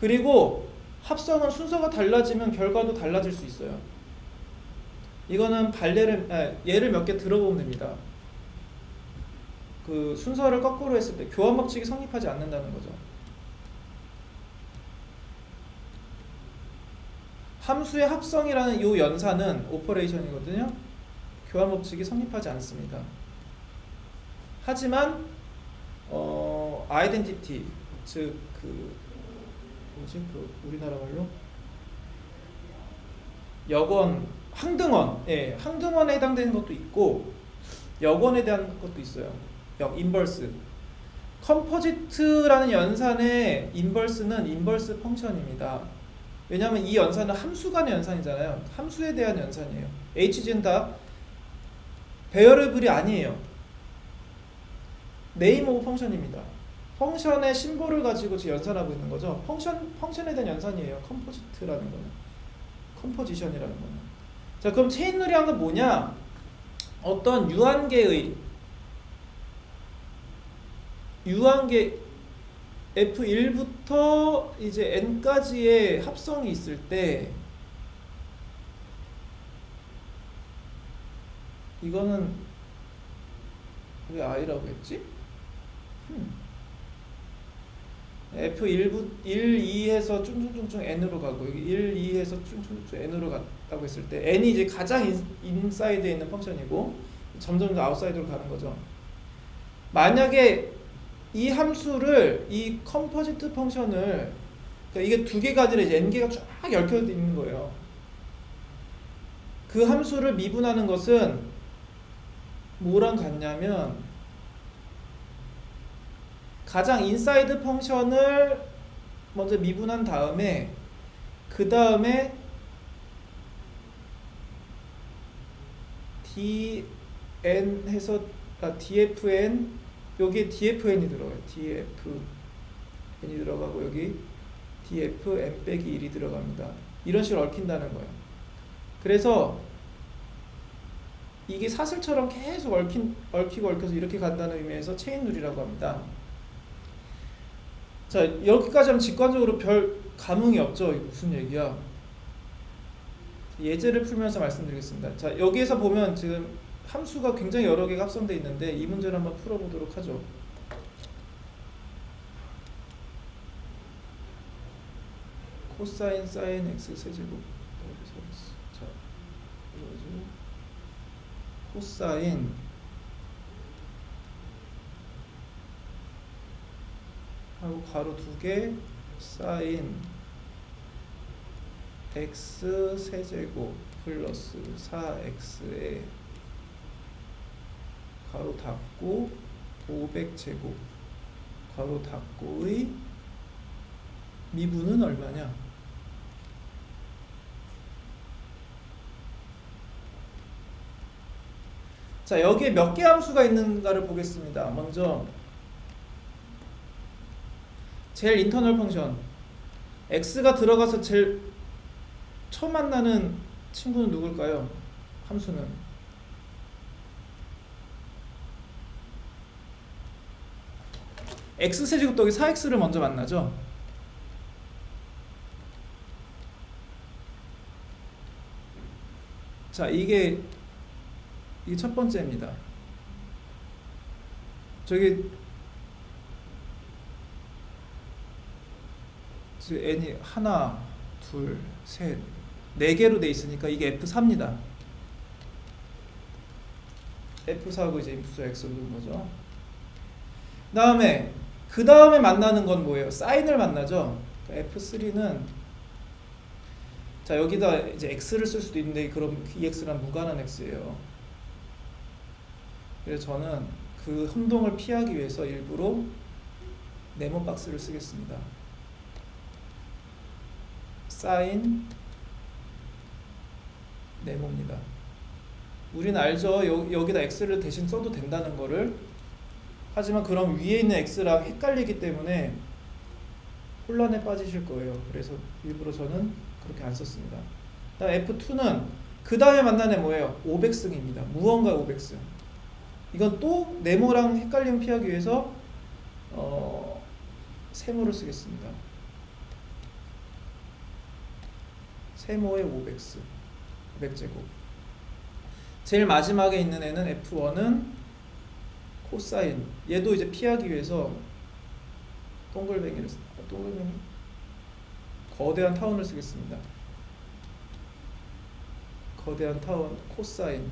그리고 합성은 순서가 달라지면 결과도 달라질 수 있어요. 이거는 예를 몇 개 들어보면 됩니다. 그 순서를 거꾸로 했을 때 교환 법칙이 성립하지 않는다는 거죠. 함수의 합성이라는 이 연산은 오퍼레이션이거든요. 교환 법칙이 성립하지 않습니다. 하지만 아이덴티티, 즉 우리나라 말로 역원, 항등원, 항등원에 해당되는 것도 있고 역원에 대한 것도 있어요. 인버스. 컴포지트라는 연산의 인버스는 인버스 펑션입니다. 왜냐하면 이 연산은 함수 간의 연산이잖아요. 함수에 대한 연산이에요. HG는 다 베어러블이 아니에요. 네임 오브 펑션입니다. 펑션의 심볼을 가지고 지금 연산하고 있는 거죠. 펑션에 대한 연산이에요. 컴포지트라는 거는. 컴포지션이라는 거는. 자, 그럼 체인룰이란 건 뭐냐? 어떤 유한계의 F1부터 이제 N까지의 합성이 있을 때 이거는 왜 I라고 했지? F1, 2에서 쭉쭉쭉쭉 N으로 가고 여기 1, 2에서 쭉쭉쭉 N으로 갔다고 했을 때 N이 이제 가장 인사이드에 있는 펑션이고 점점 더 아웃사이드로 가는 거죠. 만약에 이 함수를, 이 컴포지트 펑션을, 그러니까 이게 두 개가 아니라 이제 N개가 쫙 얽혀 있는 거예요. 그 함수를 미분하는 것은 뭐랑 같냐면 가장 인사이드 펑션을 먼저 미분한 다음에 그 다음에 dn 해서 dfn, 여기에 dfn이 들어가요. dfn이 들어가고 여기 dfn 빼기 1이 들어갑니다. 이런 식으로 얽힌다는 거예요. 그래서 이게 사슬처럼 계속 얽히고 얽혀서 이렇게 간다는 의미에서 체인룰이라고 합니다. 자, 여기까지 하면 직관적으로 별 감흥이 없죠. 무슨 얘기야? 예제를 풀면서 말씀드리겠습니다. 자, 여기에서 보면 지금 함수가 굉장히 여러 개가 합성되어 있는데 이 문제를 한번 풀어보도록 하죠. 코사인 사인 x 세제곱. 자, 코사인 하고 괄호 2개 사인 x 세제곱 플러스 4x에 괄호 닫고 500제곱 괄호 닫고의 미분은 얼마냐? 자, 여기에 몇 개 함수가 있는가를 보겠습니다. 먼저 제일 인터널 펑션 x가 들어가서 제일 처음 만나는 친구는 누굴까요? 함수는 x세제곱 더하기 4x를 먼저 만나죠. 자, 이게 첫 번째입니다. 저기 n이 하나, 둘, 셋, 4개로 돼 있으니까 이게 F4입니다. F4하고 이제 인풋수 X 넣은 거죠. 그 다음에 만나는 건 뭐예요? 사인을 만나죠. F3는 자, 여기다 이제 X를 쓸 수도 있는데 그럼 이 X랑 무관한 X예요. 그래서 저는 그 혼동을 피하기 위해서 일부러 네모 박스를 쓰겠습니다. 사인 네모입니다. 우리는 알죠? 여기다 x를 대신 써도 된다는 거를. 하지만 그럼 위에 있는 x랑 헷갈리기 때문에 혼란에 빠지실 거예요. 그래서 일부러 저는 그렇게 안 썼습니다. 다음 F2는 그 다음에 만난 애 뭐예요? 500승입니다. 무언가 500승. 이건 또 네모랑 헷갈림 피하기 위해서 세모를 쓰겠습니다. 세모의 500스 500제곱. 제일 마지막에 있는 애는 F1은 코사인. 얘도 이제 피하기 위해서 동글뱅이 거대한 타운을 쓰겠습니다. 거대한 타운 코사인.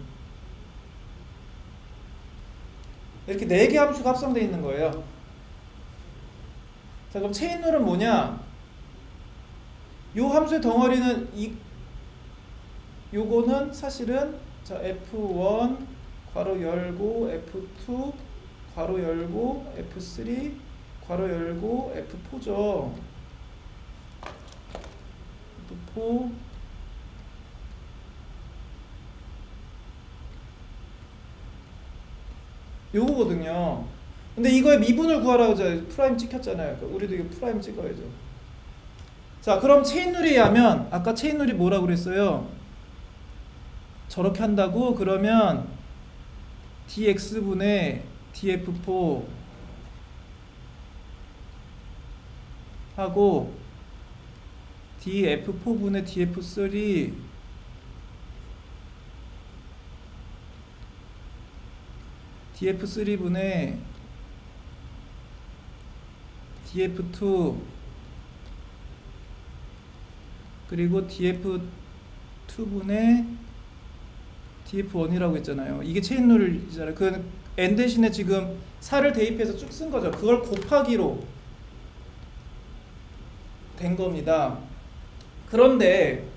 이렇게 4개 함수가 합성되어 있는 거예요. 자, 그럼 체인룰은 뭐냐? 요 함수의 덩어리는 요거는 사실은 자, F1 괄호 열고 F2 괄호 열고 F3 괄호 열고 F4죠. F4 요거거든요. 근데 이거의 미분을 구하라고 저 프라임 찍혔잖아요. 그러니까 우리도 이거 프라임 찍어야죠. 자, 그럼 체인룰에 의하면 아까 체인룰이 뭐라고 그랬어요? 저렇게 한다고? 그러면 dx분의 df4 하고 df4분의 df3 df3분의 df2 그리고 df2분의 df1이라고 했잖아요. 이게 체인룰이잖아요. 그 n 대신에 지금 4를 대입해서 쭉 쓴 거죠. 그걸 곱하기로 된 겁니다. 그런데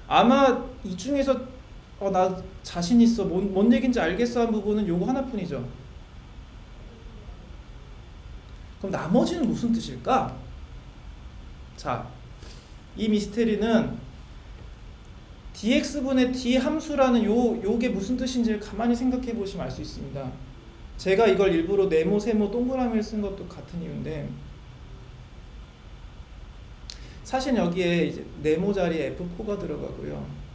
아마 이 중에서 나 자신 있어, 뭔 얘기인지 알겠어 한 부분은 요거 하나뿐이죠. 그럼 나머지는 무슨 뜻일까? 자, 이 미스테리는 dx분의 d 함수라는 요게 무슨 뜻인지를 가만히 생각해 보시면 알 수 있습니다. 제가 이걸 일부러 네모, 세모, 동그라미를 쓴 것도 같은 이유인데 사실 여기에 이제 네모 자리에 F4가 들어가고요.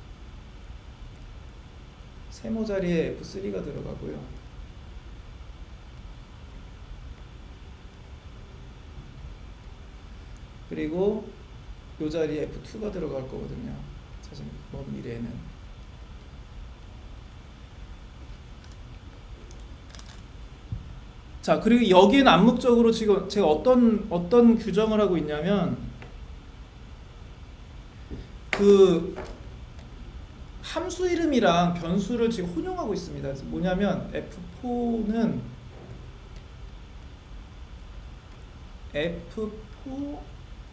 세모 자리에 F3가 들어가고요. 그리고 요 자리에 F2가 들어갈 거거든요. 사실 먼 미래에는. 자, 그리고 여기는 암묵적으로 지금 제가 어떤 규정을 하고 있냐면 그 함수 이름이랑 변수를 지금 혼용하고 있습니다. 그래서 뭐냐면 F4는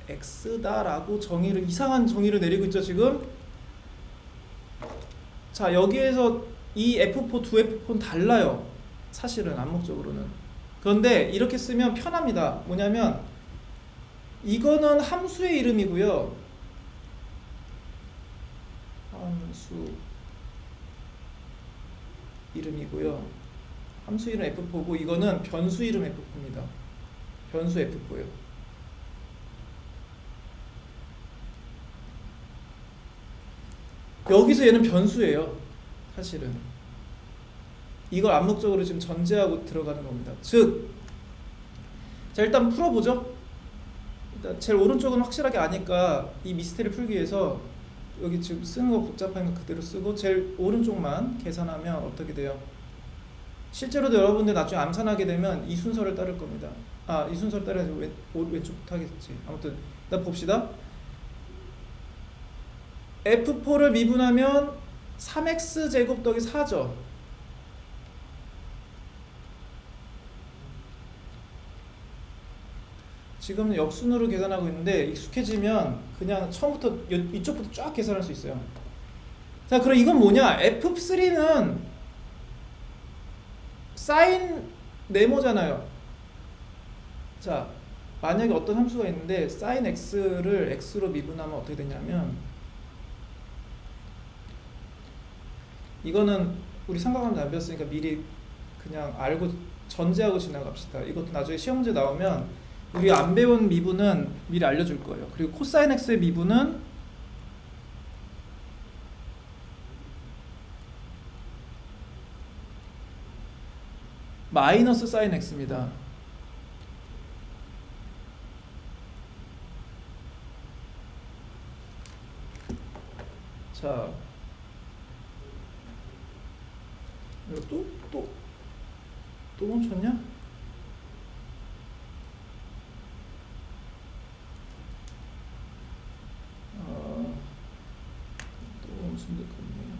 F4X다라고 이상한 정의를 내리고 있죠, 지금. 자, 여기에서 이 F4, 두 F4는 달라요. 사실은 암묵적으로는. 그런데 이렇게 쓰면 편합니다. 뭐냐면 이거는 함수의 이름이고요. 함수 이름이고요. 함수 이름 F4고 이거는 변수 이름 F4입니다. 변수 F4예요. 여기서 얘는 변수예요. 사실은. 이걸 암묵적으로 지금 전제하고 들어가는 겁니다. 즉, 자 일단 풀어보죠. 일단 제일 오른쪽은 확실하게 아니까 이 미스테리 풀기 위해서 여기 지금 쓰는 거 복잡한 거 그대로 쓰고 제일 오른쪽만 계산하면 어떻게 돼요? 실제로도 여러분들 나중에 암산하게 되면 이 순서를 따를 겁니다. 이 순서를 따라야지 왼쪽부터 하겠지. 아무튼 일단 봅시다. F4를 미분하면 3x 제곱 더하기 4죠. 지금 역순으로 계산하고 있는데 익숙해지면 그냥 처음부터 이쪽부터 쫙 계산할 수 있어요. 자, 그럼 이건 뭐냐? F3는 사인 네모잖아요. 자, 만약에 어떤 함수가 있는데 사인 x를 x로 미분하면 어떻게 되냐면 이거는 우리 삼각함수 안 배웠으니까 미리 그냥 알고 전제하고 지나갑시다. 이것도 나중에 시험 문제 나오면 우리 안 배운 미분은 미리 알려줄 거예요. 그리고 코사인 x의 미분은 마이너스 사인 x입니다. 자, 이거 또 멈췄냐? 또 멈춘 듯 같네요.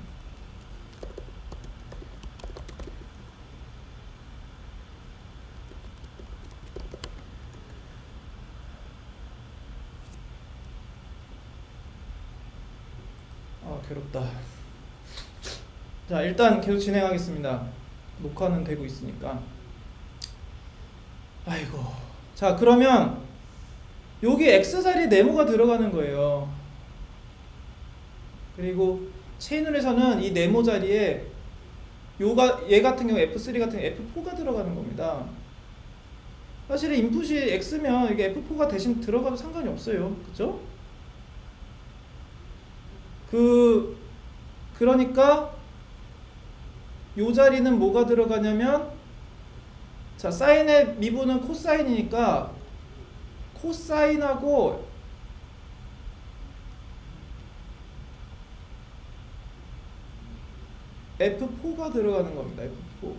괴롭다. 자, 일단 계속 진행하겠습니다. 녹화는 되고 있으니까. 아이고. 자, 그러면 여기 X자리에 네모가 들어가는 거예요. 그리고 체인룰에서는 이 네모 자리에 얘 같은 경우 F3 같은 경우 F4가 들어가는 겁니다. 사실은 인풋이 X면 이게 F4가 대신 들어가도 상관이 없어요. 그쵸? 그러니까 요 자리는 뭐가 들어가냐면 자, 사인의 미분은 코사인이니까 코사인하고 F4가 들어가는 겁니다. F4.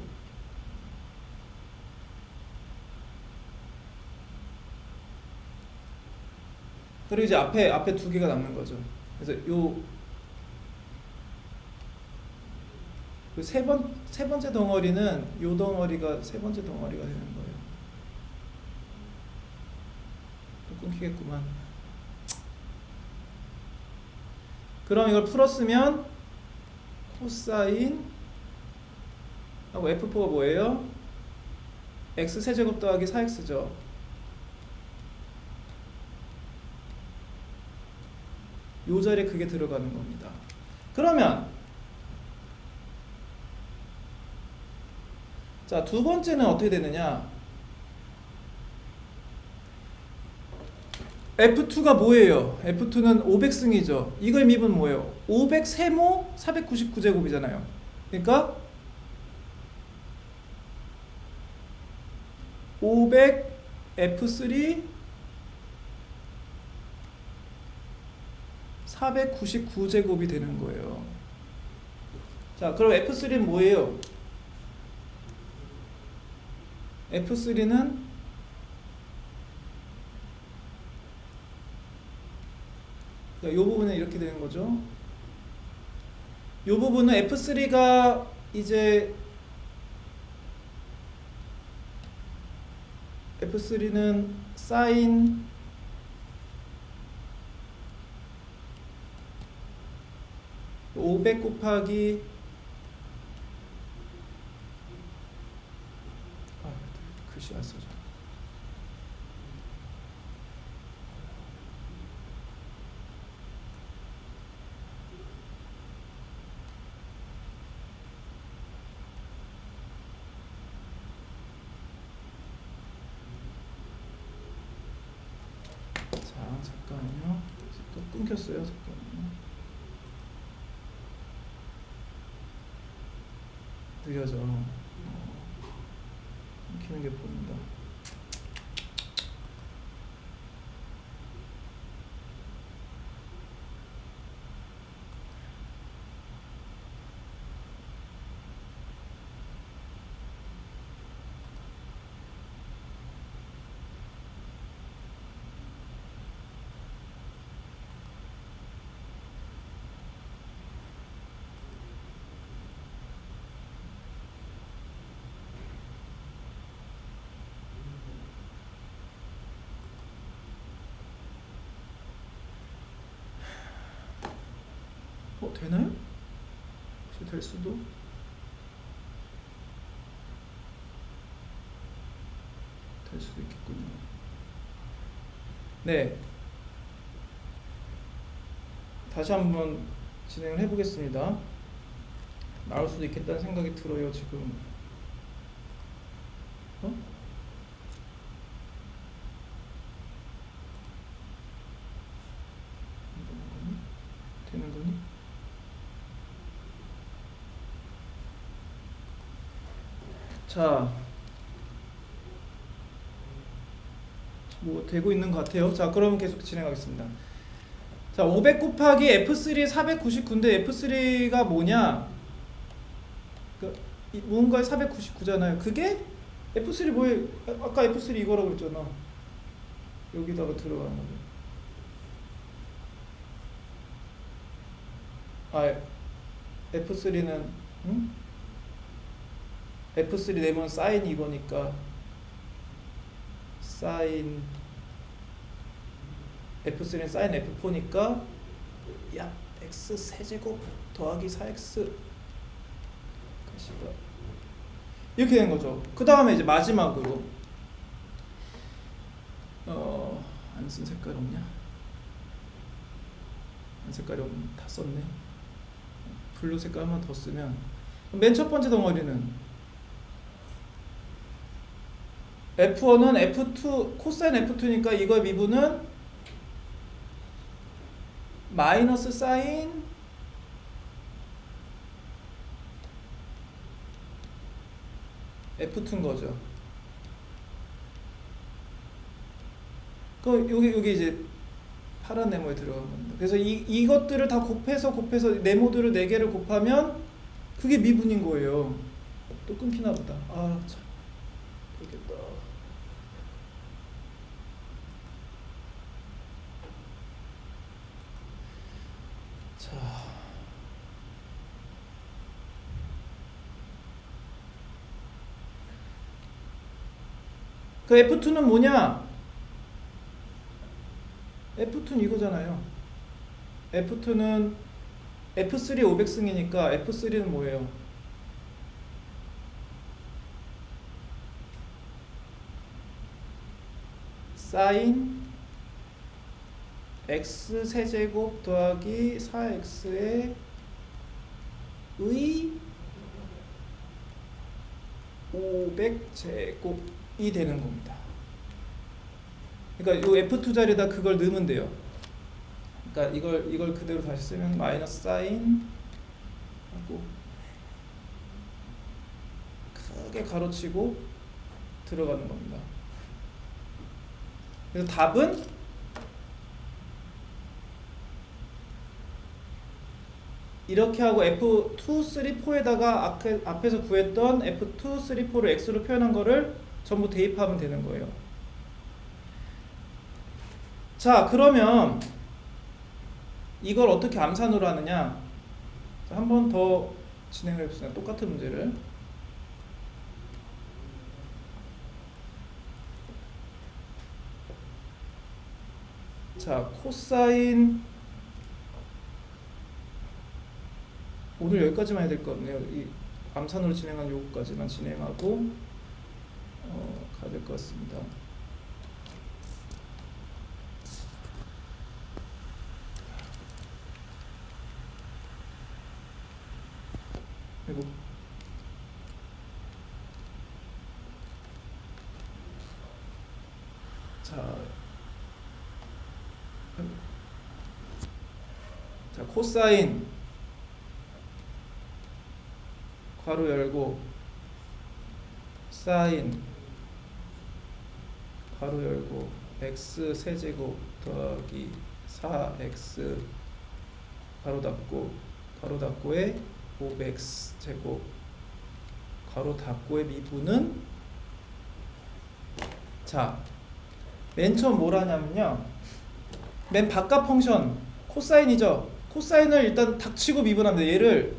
그리고 이제 앞에 두 개가 남는 거죠. 그래서 세 번째 덩어리는 요 덩어리가 세 번째 덩어리가 되는 거예요. 또 끊기겠구만. 그럼 이걸 풀었으면 코사인 하고 F4가 뭐예요? x 세제곱 더하기 4x죠. 요 자리에 그게 들어가는 겁니다. 그러면 자, 두 번째는 어떻게 되느냐? F2가 뭐예요? F2는 500승이죠. 이거의 미분 뭐예요? 500 세모 499제곱이잖아요. 그러니까 500 F3 499제곱이 되는 거예요. 자, 그럼 F3는 뭐예요? F3는 이 부분은 이렇게 되는 거죠. 이 부분은 F3가 이제 F3는 사인 500 곱하기 글씨 안 써져. 자, 잠깐만요. 또 끊겼어요. 잠깐만요. 느려져. 끊기는 게 보인다. 되나요? 혹시 될 수도? 될 수도 있겠군요. 네. 다시 한번 진행을 해보겠습니다. 나올 수도 있겠다는 생각이 들어요, 지금. 되는 거니? 자, 뭐 되고 있는 것 같아요. 자, 그럼 계속 진행하겠습니다. 자, 500 곱하기 F3 499인데 F3가 뭐냐? 무언가에 499잖아요. 그게 F3 뭐예요? 아까 F3 이거라고 그랬잖아. 여기다가 들어가는 거. F3는 응? F3 내면 사인 이거니까 사인 F3는 사인 F4니까 약 X 세제곱 더하기 4X 이렇게 된 거죠. 그 다음에 이제 마지막으로 안 쓴 색깔 없냐? 안 색깔이 없네. 다 썼네. 블루 색깔 하나 더 쓰면 맨 첫 번째 덩어리는 F1은 F2 코사인 F2니까 이거의 미분은 마이너스 사인 F2인 거죠. 그럼 여기 이제 파란 네모에 들어간 겁니다. 그래서 이것들을 다 곱해서 네모들을 4개를 곱하면 그게 미분인 거예요. 또 끊기나 보다. 아, 참. 그렇겠다. 자. 그 F2는 뭐냐? F2는 이거잖아요. F2는 F3 500승이니까 F3는 뭐예요? 사인 x 세제곱 더하기 4x의 의 500제곱이 되는 겁니다. 그러니까 이 F2 자리에다 그걸 넣으면 돼요. 그러니까 이걸 그대로 다시 쓰면 마이너스 사인 하고 크게 가로치고 들어가는 겁니다. 그래서 답은 이렇게 하고 F2, 3, 4에다가 앞에서 구했던 F2, 3, 4를 X로 표현한 거를 전부 대입하면 되는 거예요. 자, 그러면 이걸 어떻게 암산으로 하느냐? 한 번 더 진행을 해보겠습니다. 똑같은 문제를. 자, 코사인 오늘 여기까지만 해야 될 것 같네요. 이 암산으로 진행한 요거까지만 진행하고 가야 될 것 같습니다. 그리고 자, 코사인 괄호 열고 사인 괄호 열고 x 세제곱 더하기 4x 괄호 닫고에 5x 제곱 괄호 닫고의 미분은, 자, 맨 처음 뭘 하냐면요, 맨 바깥 펑션 코사인이죠. 코사인을 일단 닥치고 미분합니다. 얘를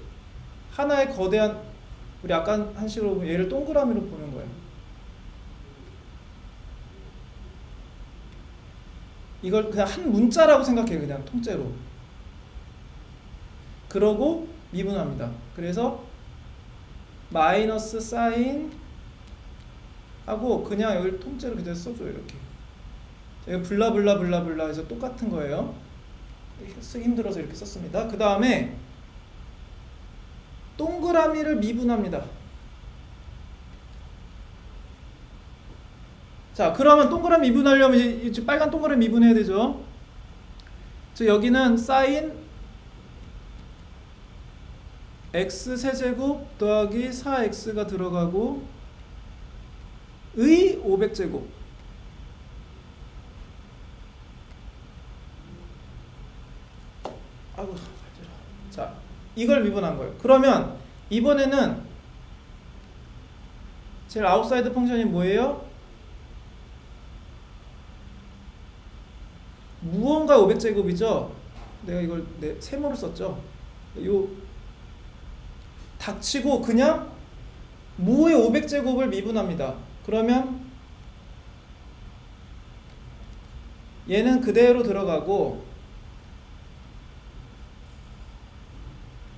하나의 거대한, 우리 아까 한 식으로 얘를 동그라미로 보는 거예요. 이걸 그냥 한 문자라고 생각해요. 그냥 통째로. 그러고 미분합니다. 그래서 마이너스 사인 하고 그냥 여기 통째로 그대로 써줘요. 이렇게. 제가 블라블라블라블라 해서 똑같은 거예요. 쓰기 힘들어서 이렇게 썼습니다. 그 다음에 동그라미를 미분합니다. 자, 그러면 동그라미 미분하려면 이제 빨간 동그라미 미분해야 되죠. 저 여기는 사인 x 세제곱 더하기 4x가 들어가고 의 500제곱. 아이고, 자, 이걸 미분한 거예요. 그러면 이번에는 제일 아웃사이드 펑션이 뭐예요? 무언가 500제곱이죠. 내가 이걸 세모를 썼죠. 요 닥치고 그냥 무의 500제곱을 미분합니다. 그러면 얘는 그대로 들어가고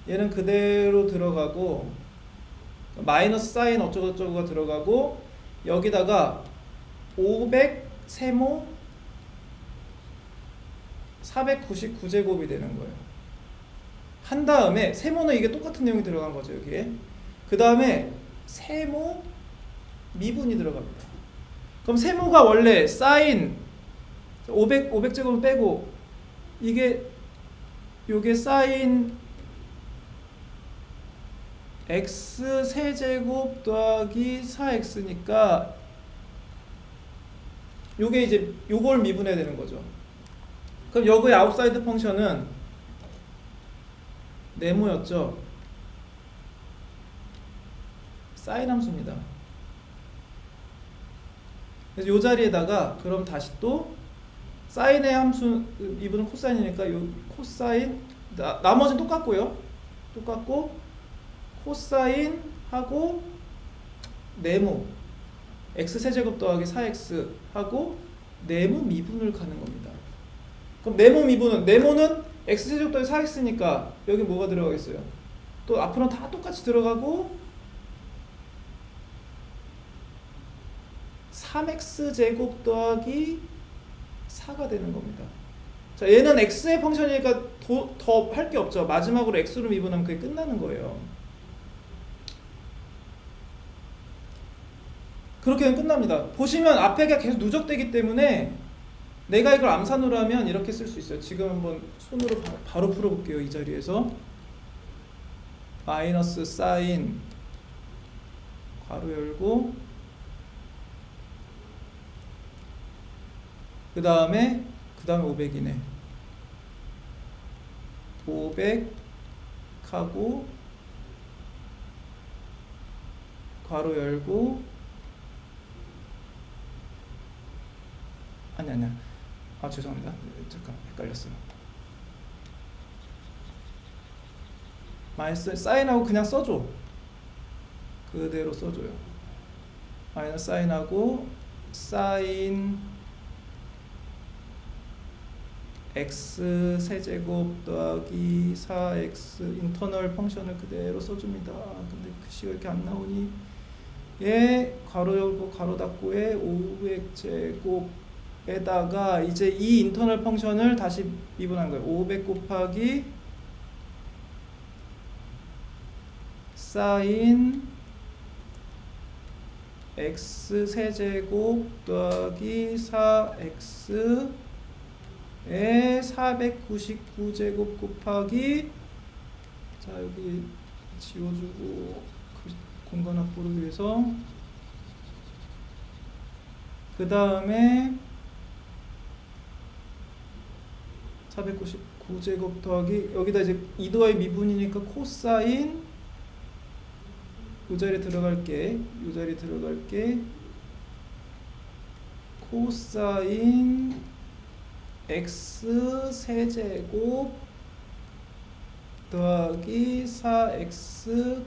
얘는 그대로 들어가고 마이너스 사인 어쩌고저쩌고가 들어가고 여기다가 500 세모 499제곱이 되는 거예요. 한 다음에 세모는 이게 똑같은 내용이 들어간 거죠. 여기에. 그 다음에 세모 미분이 들어갑니다. 그럼 세모가 원래 사인 500제곱 빼고 요게 사인 x 세제곱 더하기 4x니까 요게 이제 요걸 미분해야 되는 거죠. 그럼 여기의 아웃사이드 펑션은 네모였죠. 사인 함수입니다. 그래서 요 자리에다가 그럼 다시 또 사인의 함수 미분은 코사인이니까 요 코사인 나머지는 똑같고요. 똑같고 코사인 하고 네모 x 세제곱 더하기 4x 하고 네모 미분을 가는 겁니다. 그럼 네모 미분은 네모는 x 세제곱 더하기 4x니까 여기 뭐가 들어가겠어요? 또 앞으로는 다 똑같이 들어가고 3x 제곱 더하기 4가 되는 겁니다. 자, 얘는 x의 펑션이니까 더 할 게 없죠. 마지막으로 x로 미분하면 그게 끝나는 거예요. 그렇게는 끝납니다. 보시면 앞에가 계속 누적되기 때문에 내가 이걸 암산으로 하면 이렇게 쓸 수 있어요. 지금 한번 손으로 바로 풀어볼게요. 이 자리에서 마이너스 사인 가로 열고 그 다음에 500이네. 500 하고 괄호 열고 아니야. 아 죄송합니다. 잠깐 헷갈렸어요. 마이너스 사인하고 그냥 써줘. 그대로 써줘요. 마이너스 사인하고 사인 x 세제곱 더하기 4x 인터널 펑션을 그대로 써줍니다. 근데 글씨가 이렇게 안 나오니 예 괄호 열고 괄호 닫고에 500제곱에다가 이제 이 인터널 펑션을 다시 미분한 거예요. 500 곱하기 사인 x 세제곱 더하기 4x 에 499제곱 곱하기 자 여기 지워주고 공간 확보를 위해서 그 다음에 499제곱 더하기 여기다 이제 2더하기 미분이니까 코사인 이 자리 들어갈게 코사인 x 세제곱 더하기 4x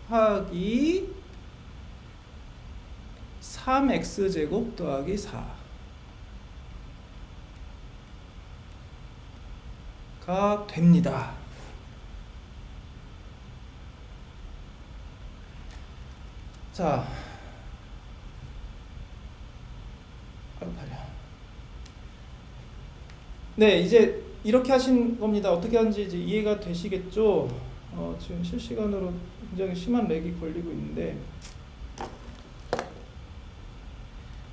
곱하기 3x 제곱 더하기 4가 됩니다. 자, 네, 이제 이렇게 하신 겁니다. 어떻게 하는지 이제 이해가 되시겠죠? 지금 실시간으로 굉장히 심한 렉이 걸리고 있는데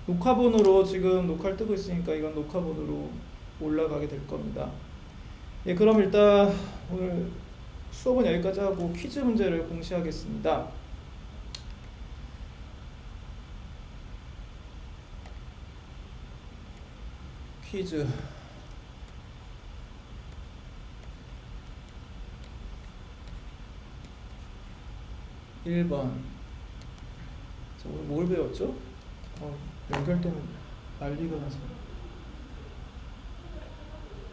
녹화본으로 지금 녹화를 뜨고 있으니까 이건 녹화본으로 올라가게 될 겁니다. 예, 그럼 일단 오늘 수업은 여기까지 하고 퀴즈 문제를 공시하겠습니다. 퀴즈 1번. 자, 오늘 뭘 배웠죠? 연결 때문에 난리가 나서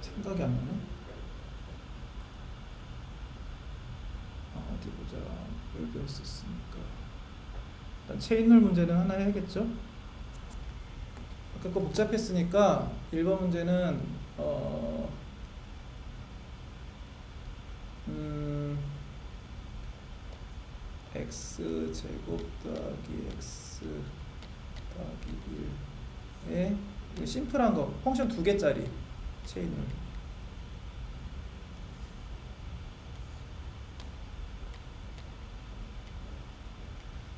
생각이 안 나네. 어디 보자. 뭘 배웠었습니까? 일단 체인룰 문제는 하나 해야겠죠? 아까 거 복잡했으니까 1번 문제는 x 제곱 더하기 x 더하기 1에 이거 심플한 거 펑션 2개짜리 체인을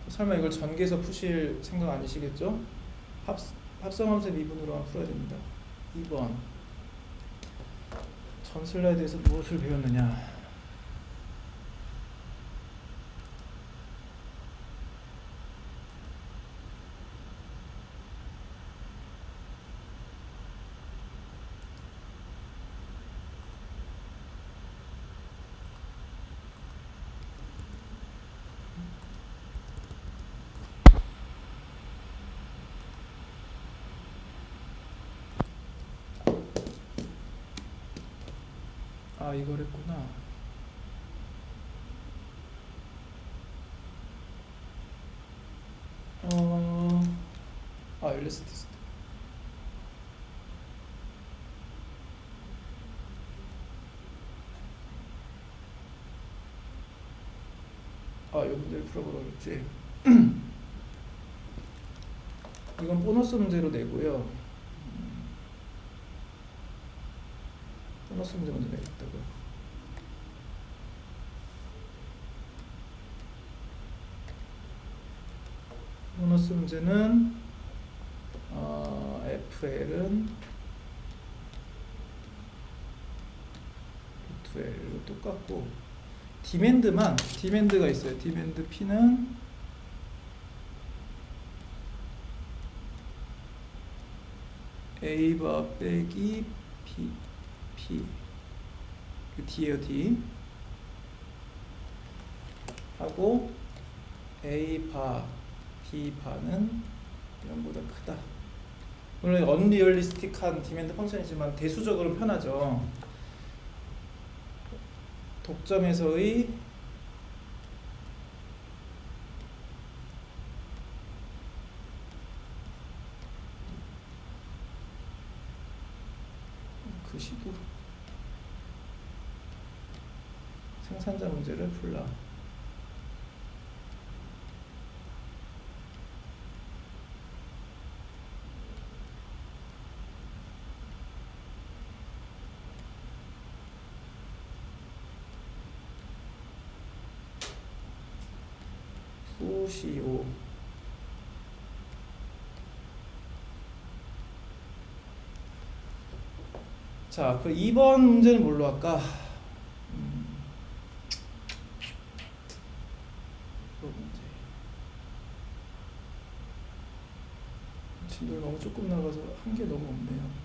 설마 이걸 전개해서 푸실 생각 아니시겠죠? 합성함수의 미분으로만 풀어야 됩니다. 2번 전 슬라이드에서 무엇을 배웠느냐. 아 이걸 했구나. 엘리스티스. 이 문제를 풀어보라고 했지. 이건 보너스 문제로 내고요. 보너스 문제 먼저 내겠다고요. 보너스 문제는 FL은 루트 L로 똑같고 디맨드가 있어요. 디맨드 P는 A바 빼기 P 그 D예요. D 하고 A바 B바는 0보다 크다. 물론 언리얼리스틱한 디맨드 펑션이지만 대수적으로는 편하죠. 독점에서의 그 시도 생산자 문제를 풀라. 후시오 자, 그 2번 문제는 뭘로 할까? 이거 문제. 진도를 너무 조금 나가서 한 게 너무 없네요.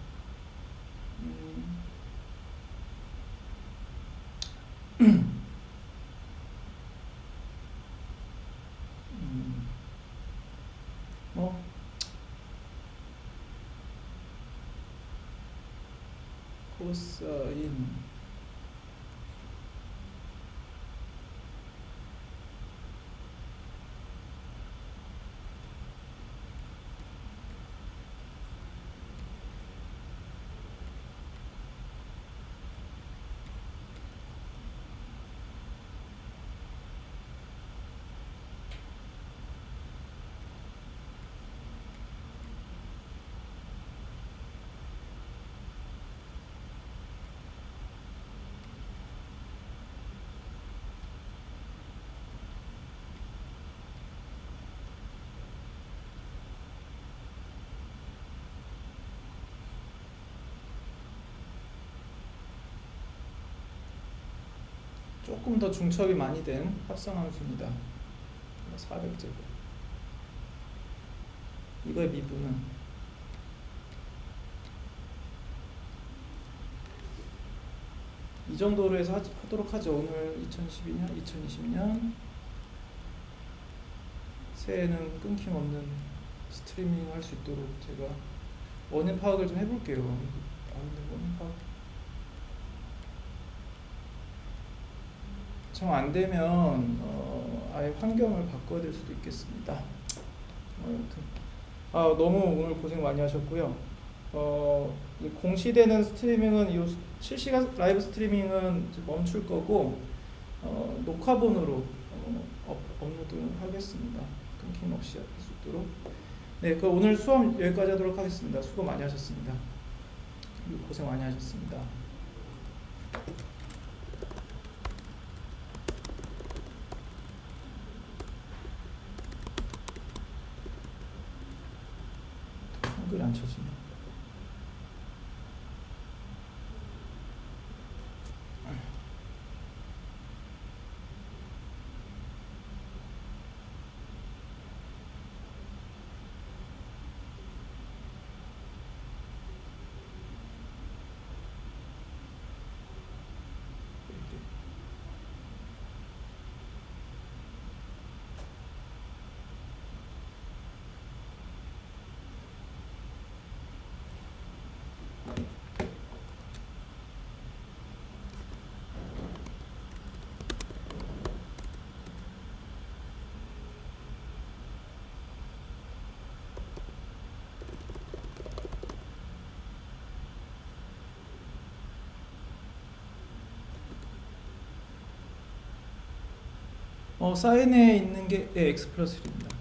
코사인 조금 더 중첩이 많이 된 합성함수입니다. 400제곱. 이거의 미분은 이 정도로 해서 하도록 하죠. 오늘 2012년, 2020년 새해에는 끊김없는 스트리밍 할 수 있도록 제가 원인 파악을 좀 해볼게요. 근데 원인 파악 정 안되면 아예 환경을 바꿔야 될 수도 있겠습니다. 여튼 너무 오늘 고생 많이 하셨고요. 공시되는 스트리밍은 이 실시간 라이브 스트리밍은 멈출 거고 녹화본으로 업로드 하겠습니다. 끊김없이 할 수 있도록. 네, 그 오늘 수업 여기까지 하도록 하겠습니다. 수고 많이 하셨습니다. 고생 많이 하셨습니다. 한글 안 쳐지네. 사인에 있는 게 X 플러스 1입니다.